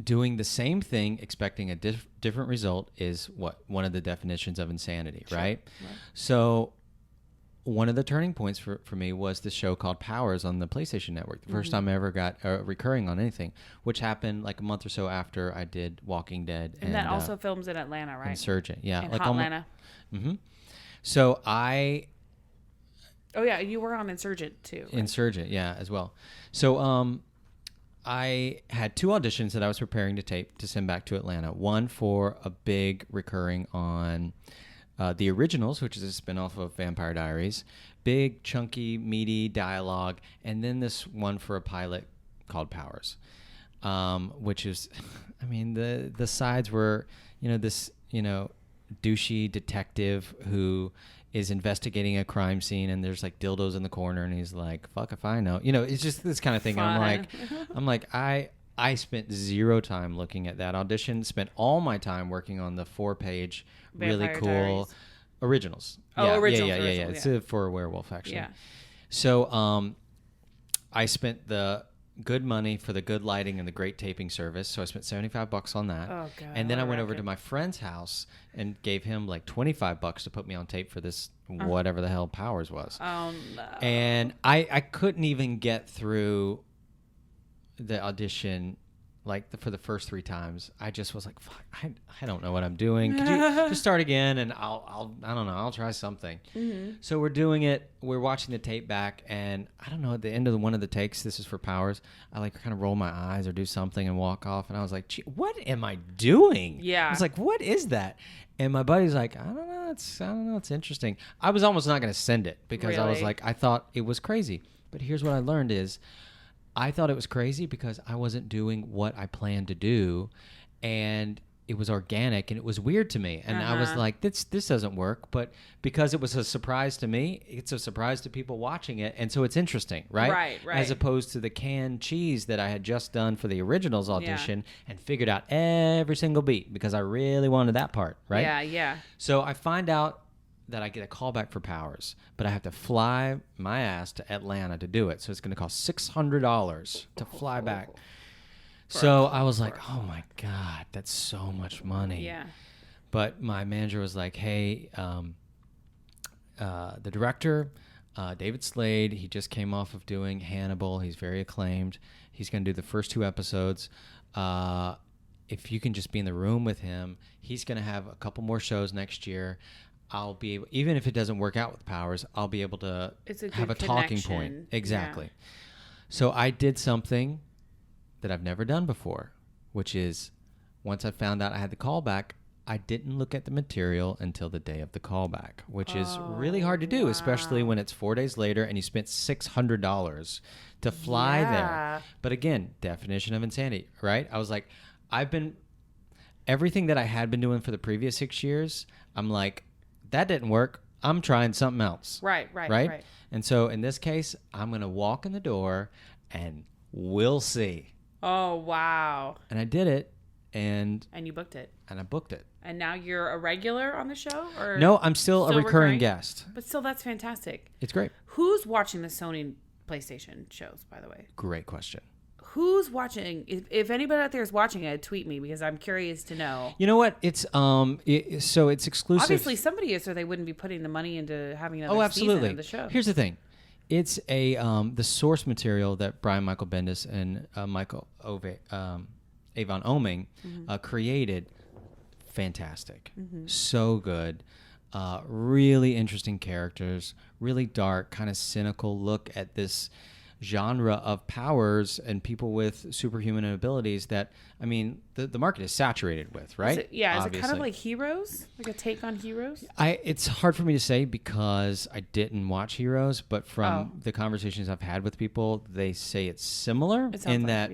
doing the same thing, expecting a different result is one of the definitions of insanity, right? Right. So one of the turning points for me was this show called Powers on the PlayStation Network. The first time I ever got recurring on anything, which happened like a month or so after I did Walking Dead. And that also films in Atlanta, right? Insurgent, yeah. In Atlanta. Mm-hmm. So Oh, yeah, you were on Insurgent too. Right? Insurgent, yeah, as well. So I had 2 auditions that I was preparing to tape to send back to Atlanta. One for a big recurring on The Originals, which is a spinoff of Vampire Diaries. Big, chunky, meaty dialogue. And then this one for a pilot called Powers, which is, I mean, the sides were, this, douchey detective who is investigating a crime scene and there's like dildos in the corner and he's like, fuck if I know. It's just this kind of thing. Fun. I'm like, I spent 0 time looking at that audition, spent all my time working on the 4-page, really Vampire cool Diaries. Originals. Oh, originals. Yeah. Originals, It's for a werewolf, actually. Yeah. So I spent the good money for the good lighting and the great taping service. So I spent $75 on that. Oh, God. And then I went over to my friend's house and gave him like $25 to put me on tape for this whatever the hell Powers was. Oh, no. And I couldn't even get through the audition for the first 3 times. I just was like, fuck, I don't know what I'm doing. Could you just start again and I don't know, I'll try something. Mm-hmm. So we're doing it. We're watching the tape back and I don't know, at the end of one of the takes, this is for Powers, I like kind of roll my eyes or do something and walk off and I was like, gee, what am I doing? Yeah. I was like, what is that? And my buddy's like, I don't know, it's interesting. I was almost not going to send it because I was Really? like, I thought it was crazy. But here's what I learned is I thought it was crazy because I wasn't doing what I planned to do, and it was organic, and it was weird to me. And I was like, this doesn't work. But because it was a surprise to me, it's a surprise to people watching it, and so it's interesting, right? Right. As opposed to the canned cheese that I had just done for the Originals audition and figured out every single beat because I really wanted that part, right? Yeah. So I find out that I get a call back for Powers, but I have to fly my ass to Atlanta to do it. So it's going to cost $600 to fly back. So I was like, oh my God, that's so much money. Yeah. But my manager was like, hey, the director, David Slade, he just came off of doing Hannibal. He's very acclaimed. He's going to do the first 2 episodes. If you can just be in the room with him, he's going to have a couple more shows next year. I'll be able, even if it doesn't work out with Powers, I'll be able to have a talking point. Exactly. Yeah. So I did something that I've never done before, which is once I found out I had the callback, I didn't look at the material until the day of the callback, which is really hard to do, especially when it's 4 days later and you spent $600 to fly there. But again, definition of insanity, right? I was like, everything that I had been doing for the previous 6 years, I'm like, that didn't work. I'm trying something else. Right. And so in this case, I'm going to walk in the door and we'll see. Oh, wow. And I did it. And you booked it. And I booked it. And now you're a regular on the show? Or no, I'm still a recurring guest. But still, that's fantastic. It's great. Who's watching the Sony PlayStation shows, by the way? Great question. Who's watching? If anybody out there is watching it, tweet me because I'm curious to know. You know what? It's so it's exclusive. Obviously, somebody is, or they wouldn't be putting the money into having another season of the show. Here's the thing. It's the source material that Brian Michael Bendis and Michael Ove Avon Oming created, fantastic. So good. Really interesting characters, really dark, kind of cynical look at this genre of powers and people with superhuman abilities that, I mean, the market is saturated with, right? Is it kind of like Heroes? Like a take on Heroes? It's hard for me to say because I didn't watch Heroes, but from the conversations I've had with people, they say it's similar in that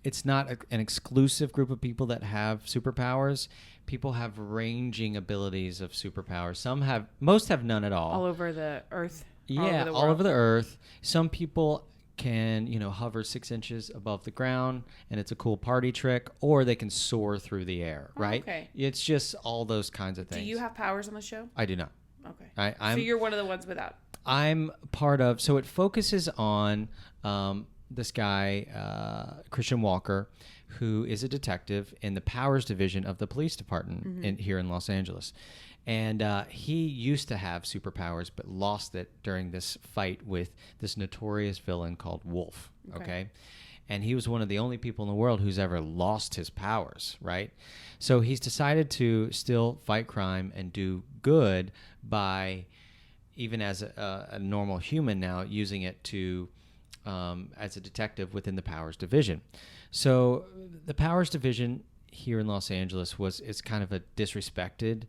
it's not an exclusive group of people that have superpowers. People have ranging abilities of superpowers. Most have none at all. All over the earth. Yeah, all over the earth. Some people can, hover 6 inches above the ground, and it's a cool party trick, or they can soar through the air, right? Okay. It's just all those kinds of things. Do you have powers on the show? I do not. Okay. So you're one of the ones without. I'm part of, so it focuses on this guy, Christian Walker, who is a detective in the powers division of the police department here in Los Angeles. And he used to have superpowers, but lost it during this fight with this notorious villain called Wolf. Okay. And he was one of the only people in the world who's ever lost his powers, right? So he's decided to still fight crime and do good by, even as a normal human now, using it to as a detective within the powers division. So the powers division here in Los Angeles is kind of a disrespected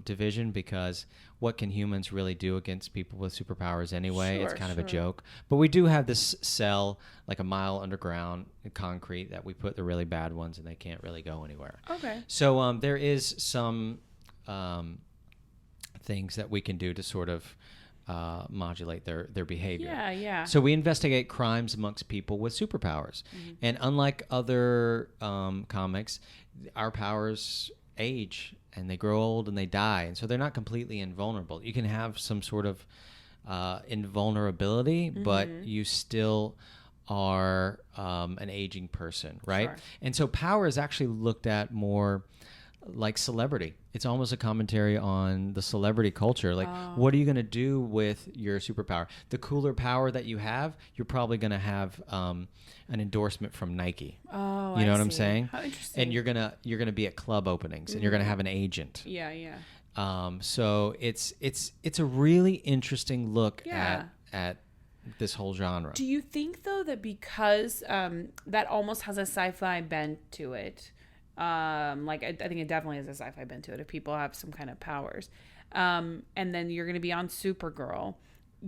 division, because what can humans really do against people with superpowers anyway? It's kind of a joke. But we do have this cell like a mile underground in concrete that we put the really bad ones, and they can't really go anywhere. Okay. So there is some things that we can do to sort of modulate their behavior. Yeah. So we investigate crimes amongst people with superpowers. And unlike other comics, our powers age and they grow old and they die. And so they're not completely invulnerable. You can have some sort of invulnerability, but you still are an aging person, right? Sure. And so power is actually looked at more like celebrity. It's almost a commentary on the celebrity culture. Like, what are you going to do with your superpower? The cooler power that you have, you're probably going to have an endorsement from Nike. Oh, you know I what I'm see. saying? How interesting. And you're gonna be at club openings, and you're gonna have an agent. Yeah. So it's a really interesting look Yeah. at this whole genre. Do you think though that that almost has a sci-fi bent to it? Like I think it definitely has a sci-fi bent to it if people have some kind of powers. And then you're going to be on Supergirl.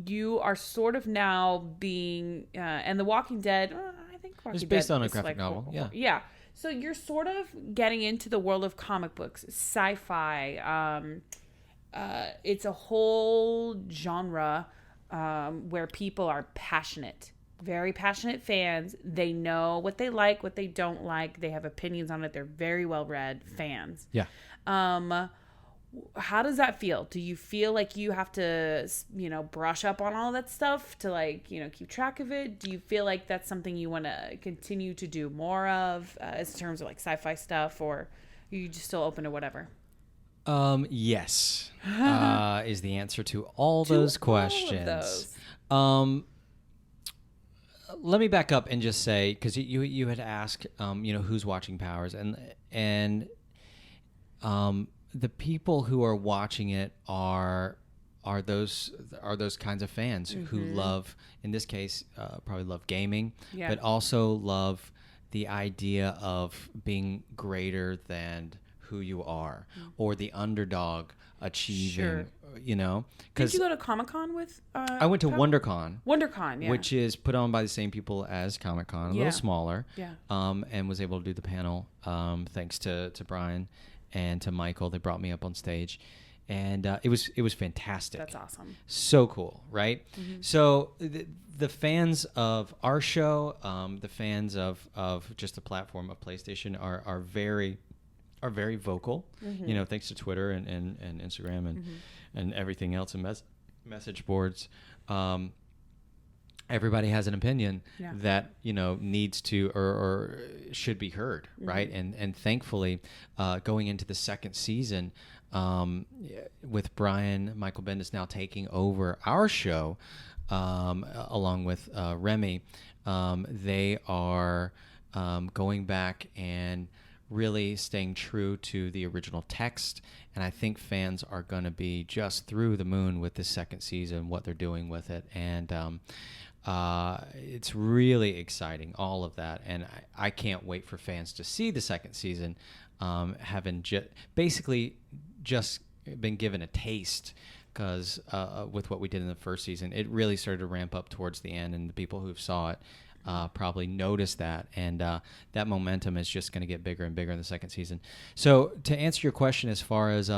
You are sort of now being, and The Walking Dead, I think Walking Dead it's based on a is graphic novel. Yeah. Yeah. So you're sort of getting into the world of comic books, sci-fi. It's a whole genre where people are passionate. Very passionate fans. They know what they like, what they don't like. They have opinions on it. They're very well read fans. Yeah. How does that feel? Do you feel like you have to, brush up on all that stuff to keep track of it? Do you feel like that's something you want to continue to do more of as terms of like sci-fi stuff, or are you just still open to whatever? Yes, is the answer to all those questions. All of those. Let me back up and just say, because you had asked, who's watching Powers, and the people who are watching it are those kinds of fans who love, in this case, probably love gaming, but also love the idea of being greater than who you are, or the underdog achieving. Did you go to Comic-Con with? I went to WonderCon. WonderCon, yeah. Which is put on by the same people as Comic-Con, a little smaller. Yeah. And was able to do the panel thanks to Brian and to Michael. They brought me up on stage, and it was fantastic. That's awesome. So cool, right? So the fans of our show, the fans of just the platform of PlayStation are very vocal, thanks to Twitter and Instagram and everything else, and message boards. Everybody has an opinion that needs to or should be heard, right? And thankfully, going into the second season, with Michael Bendis now taking over our show, along with Remy, they are going back and really staying true to the original text. And I think fans are going to be just through the moon with this second season, what they're doing with it. And it's really exciting, all of that. And I can't wait for fans to see the second season, having basically just been given a taste, because with what we did in the first season, it really started to ramp up towards the end, and the people who saw it probably noticed that, and that momentum is just going to get bigger and bigger in the second season. So to answer your question as far as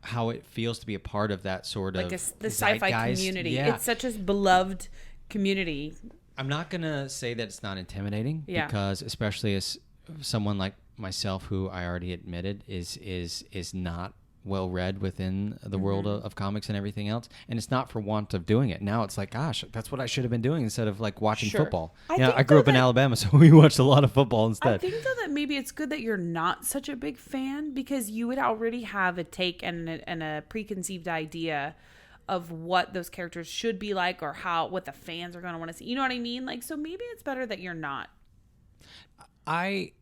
how it feels to be a part of that sort of the sci-fi community. Yeah. It's such a beloved community. I'm not going to say that it's not intimidating, Yeah. because especially as someone like myself, who I already admitted is not well read within the world of comics and everything else, and it's not for want of doing it. Now it's like, gosh, that's what I should have been doing instead of like watching football. I grew up in Alabama, so we watched a lot of football instead. I think though that maybe it's good that you're not such a big fan, because you would already have a take and a preconceived idea of what those characters should be like, or what the fans are going to want to see. You know what I mean? Like, so maybe it's better that you're not. I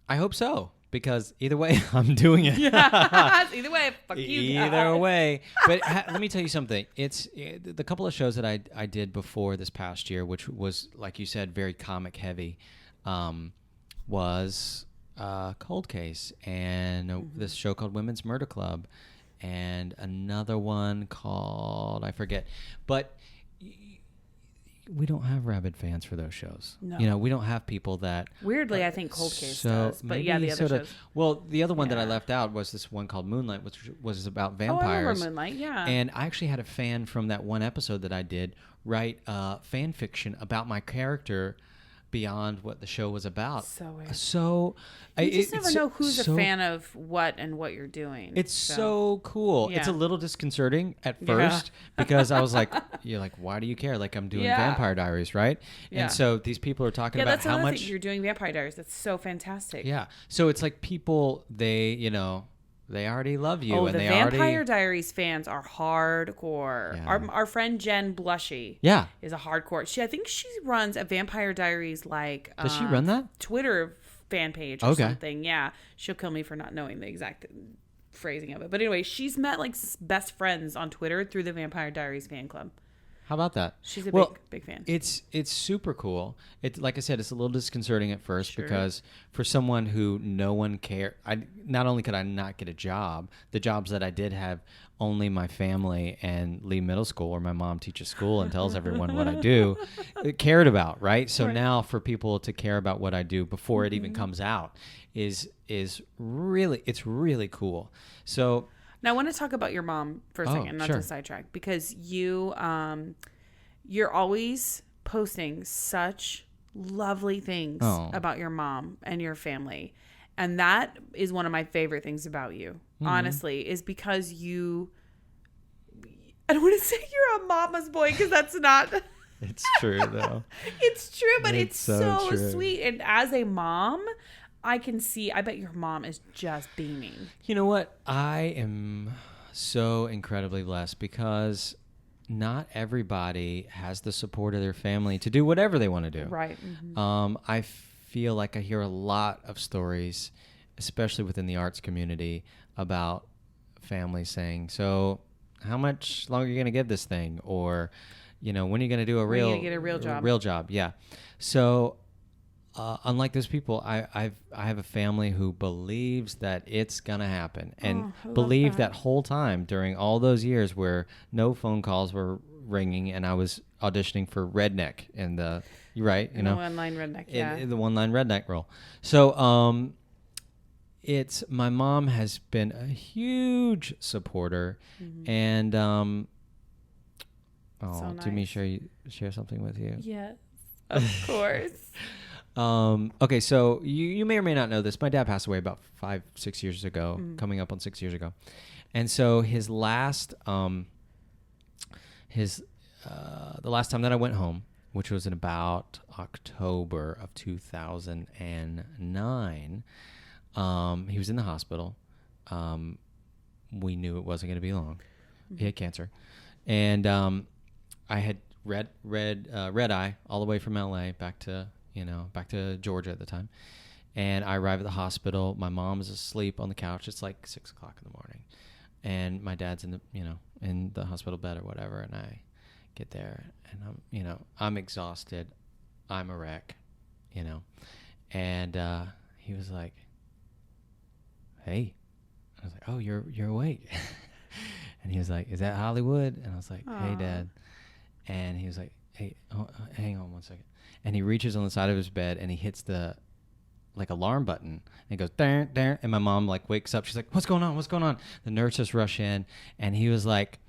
hope so, because either way, I'm doing it. Either way, fuck you guys. Either way. But let me tell you something. It's the couple of shows that I did before this past year, which was, like you said, very comic heavy, was Cold Case, and this show called Women's Murder Club, and another one called, I forget. But we don't have rabid fans for those shows. No. You know, we don't have people that... Weirdly, I think Cold Case does. But yeah, the other shows. Well, the other one that I left out was this one called Moonlight, which was about vampires. Oh, I remember Moonlight, yeah. And I actually had a fan from that one episode that I did write fan fiction about my character beyond what the show was about. So weird. So you just never know who's a fan of what and what you're doing. It's so cool. Yeah. It's a little disconcerting at first because I was like, you're like, why do you care? Like, I'm doing Vampire Diaries, right? Yeah. And so these people are talking about how much you're doing Vampire Diaries. That's so fantastic. Yeah. So it's like people, they already love you. The Vampire Diaries fans are hardcore. Yeah. Our friend Jen Blushy is a hardcore. I think she runs a Vampire Diaries Does she run that? Twitter fan page or something. Yeah. She'll kill me for not knowing the exact phrasing of it. But anyway, she's met like best friends on Twitter through the Vampire Diaries fan club. How about that? She's a big fan. It's super cool. Like I said, it's a little disconcerting at first because for someone who no one cared, not only could I not get a job, the jobs that I did have, only my family and Lee Middle School, where my mom teaches school and tells everyone what I do, cared about, right? So now for people to care about what I do before it even comes out is really cool. So... Now, I want to talk about your mom for a second, not to sidetrack, because you're always posting such lovely things about your mom and your family. And that is one of my favorite things about you, honestly, is because I don't want to say you're a mama's boy, because that's not... It's true, though. It's true, but it's so true. sweet. And as a mom... I bet your mom is just beaming. You know what? I am so incredibly blessed because not everybody has the support of their family to do whatever they want to do. Right. Mm-hmm. I feel like I hear a lot of stories, especially within the arts community, about families saying, so how much longer are you going to give this thing? Or, when are you going to do a real job? Real job, yeah. So... unlike those people, I have a family who believes that it's gonna happen, and believed that whole time during all those years where no phone calls were ringing, and I was auditioning for Redneck in the the one-line Redneck, in the one-line Redneck role. So my mom has been a huge supporter, and so nice. Did me share something with you? Yes, of course. Okay, so you may or may not know this. My dad passed away about 5-6 years ago, coming up on 6 years ago. And so his last, the last time that I went home, which was in about October of 2009, he was in the hospital. We knew it wasn't going to be long. He had cancer. And I had red eye all the way from LA back to Georgia at the time. And I arrive at the hospital. My mom is asleep on the couch. It's like 6 o'clock in the morning, and my dad's in the hospital bed or whatever. And I get there, and I'm exhausted. I'm a wreck, And he was like, "Hey," I was like, "Oh, you're awake." And he was like, "Is that Hollywood?" And I was like, "Hey, Dad." And he was like, "Hey, hang on 1 second." And he reaches on the side of his bed and he hits the alarm button, and he goes, "Darn, darn," and my mom wakes up. She's like, "What's going on? What's going on?" The nurses rush in, and he was like,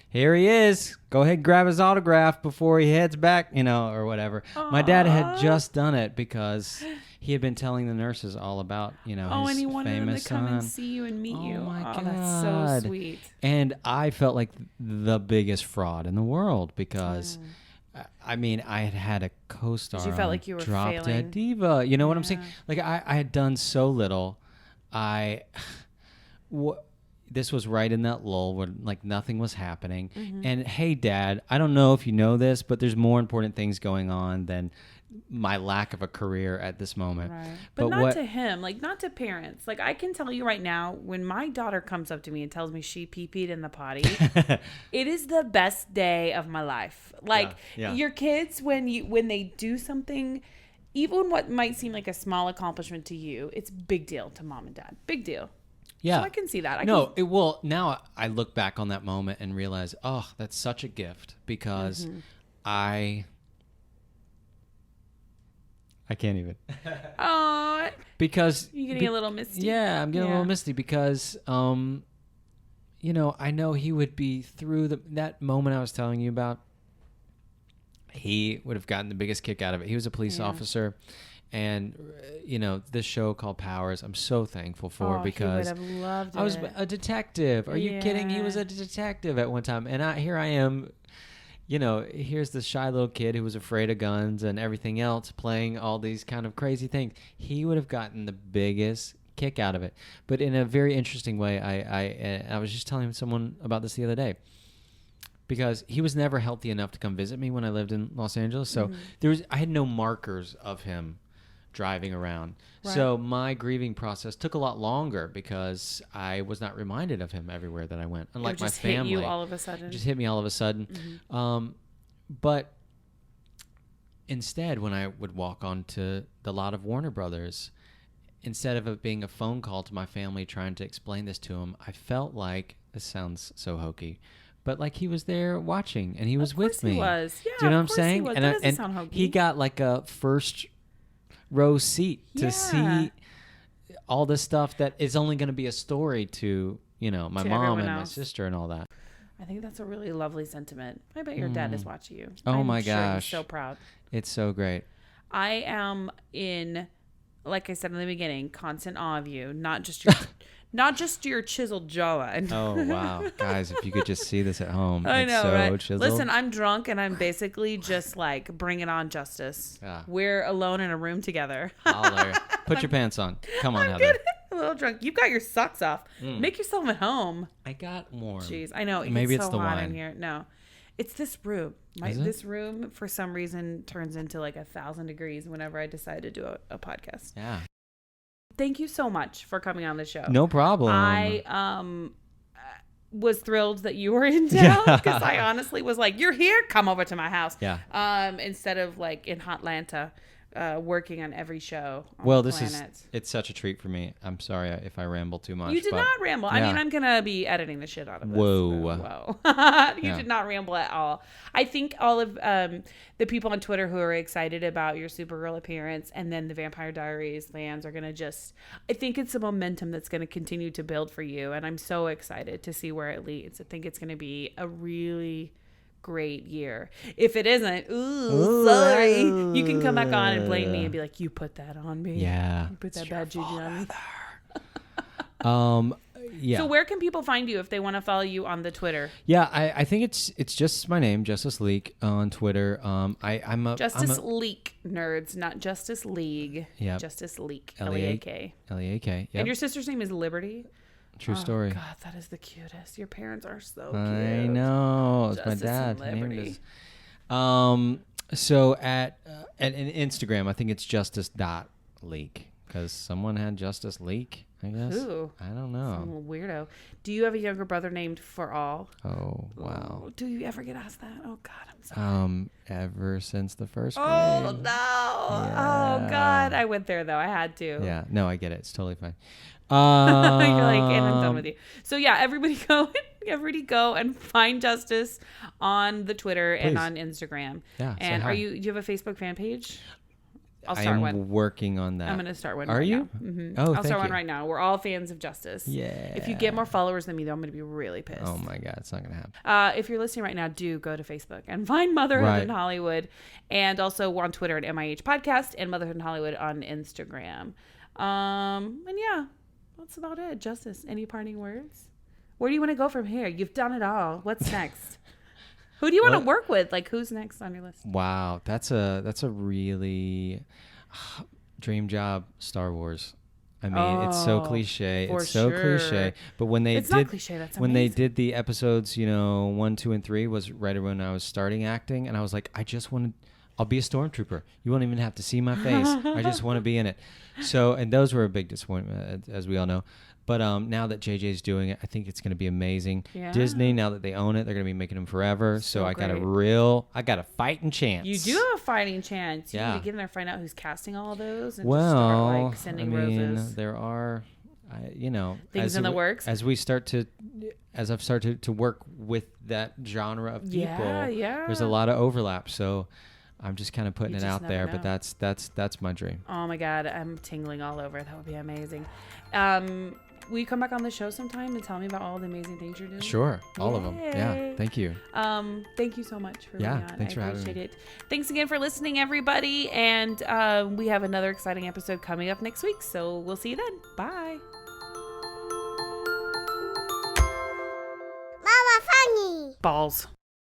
"Here he is. Go ahead and grab his autograph before he heads back, or whatever." Aww. My dad had just done it because he had been telling the nurses all about, his and he wanted them to famous son. come and see you and meet you. Oh my God. That's so sweet. And I felt like the biggest fraud in the world because I had a co-star. You felt like you were Drop failing. Dead Diva. You know what I'm saying? Like I had done so little. This was right in that lull where nothing was happening. Mm-hmm. And hey, Dad, I don't know if you know this, but there's more important things going on than my lack of a career at this moment. Right. But not to him, not to parents. I can tell you right now, when my daughter comes up to me and tells me she pee-peed in the potty, it is the best day of my life. Your kids, when they do something, even what might seem like a small accomplishment to you, it's big deal to mom and dad. Big deal. Yeah. So I can see that. Now I look back on that moment and realize, oh, that's such a gift because I can't even. Oh. Because you're getting a little misty. Yeah, I'm getting a little misty because, I know he would be through that moment I was telling you about. He would have gotten the biggest kick out of it. He was a police officer. And, this show called Powers, I'm so thankful for because he would have loved it. I was a detective. Are you kidding? He was a detective at one time. And here I am, here's this shy little kid who was afraid of guns and everything else playing all these kind of crazy things. He would have gotten the biggest kick out of it. But in a very interesting way, I was just telling someone about this the other day. Because he was never healthy enough to come visit me when I lived in Los Angeles. So I had no markers of him driving around. Right. So my grieving process took a lot longer because I was not reminded of him everywhere that I went. Unlike my family. It just hit you all of a sudden. It just hit me all of a sudden. Mm-hmm. But instead, when I would walk onto the lot of Warner Brothers, instead of it being a phone call to my family trying to explain this to him, I felt like, this sounds so hokey, but he was there watching and he was with me. He was. Yeah, do you know what I'm saying? That doesn't sound hokey. He got a first row seat to see all this stuff that is only going to be a story to my mom and my sister and all that. I think that's a really lovely sentiment. I bet your dad is watching you. My gosh, he's so proud. It's so great. I am in, like I said in the beginning, constant awe of you. Not just your chiseled jawline. Oh wow, guys! If you could just see this at home, I know, so right? chiseled. Listen, I'm drunk and I'm basically just bring it on, Justice. Yeah. We're alone in a room together. Holler. Put your pants on. Come on, Heather. A little drunk. You've got your socks off. Make yourself at home. I got warm. Jeez, I know. Maybe it's so the hot wine in here. No, it's this room. This room for some reason turns into 1,000 degrees whenever I decide to do a podcast. Yeah. Thank you so much for coming on the show. No problem. I was thrilled that you were in town because I honestly was like, "You're here, come over to my house." Yeah. Instead of in Hotlanta, working on every show. It's such a treat for me. I'm sorry if I ramble too much. You did not ramble. Yeah. I mean, I'm gonna be editing the shit out of this. Whoa. You did not ramble at all. I think all of the people on Twitter who are excited about your Supergirl appearance and then the Vampire Diaries fans are gonna I think it's a momentum that's gonna continue to build for you, and I'm so excited to see where it leads. I think it's gonna be a really great year. If it isn't, sorry. You can come back on and blame me and be like, you put that on me. Yeah. You put that bad juju on me. Yeah. So where can people find you if they want to follow you on the Twitter? Yeah, I think it's just my name, Justice Leak, on Twitter. Justice Leak, nerds, not Justice League. Yeah. Justice Leak. Leak. Leak. Yep. And your sister's name is Liberty? True story. God, that is the cutest. Your parents are so cute. I know. It's Justice my dad. and Liberty. So at Instagram, I think it's justice.leak because someone had Justice Leak. I guess. Who? I don't know. Some weirdo. Do you have a younger brother named For All? Oh wow. Oh, do you ever get asked that? Oh God, I'm sorry. Ever since the first grade. Oh no. Yeah. Oh God, I went there though. I had to. Yeah. No, I get it. It's totally fine. You're like, and I'm done with you. So yeah, everybody go and find Justice on the Twitter and on Instagram. Yeah. And do you have a Facebook fan page? I'll start I am one. working on that. I'm going to start one. Are right you? Now. Mm-hmm. Oh, I'll start one right now. We're all fans of Justice. Yeah. If you get more followers than me, though, I'm going to be really pissed. Oh my God, it's not going to happen. If you're listening right now, do go to Facebook and find Motherhood in Hollywood, and also we're on Twitter at MIH Podcast and Motherhood in Hollywood on Instagram. And yeah, that's about it. Justice, any parting words? Where do you want to go from here? You've done it all. What's next? Who do you want to work with? Like, who's next on your list? Wow, that's a really dream job. Star Wars. I mean, it's so cliche. It's so cliche. But when they not cliche. That's when they amazing. did the episodes, 1, 2, and 3 was right when I was starting acting, and I was like, I just want to. I'll be a stormtrooper. You won't even have to see my face. I just want to be in it. So, and those were a big disappointment, as we all know. But now that JJ's doing it, I think it's going to be amazing. Yeah. Disney, now that they own it, they're going to be making them forever. So I got a fighting chance. You do have a fighting chance. You need to get in there and find out who's casting all of those and just start sending roses. There are, things in the works. As I've started to work with that genre of people, there's a lot of overlap. So I'm just kind of putting it out there, but that's my dream. Oh my God, I'm tingling all over. That would be amazing. Will you come back on the show sometime and tell me about all the amazing things you're doing? Sure, all of them. Yeah, thank you. Thank you so much for being on. Thanks for having me. I appreciate it. Thanks again for listening, everybody. And we have another exciting episode coming up next week, so we'll see you then. Bye. Mama Funny. Balls.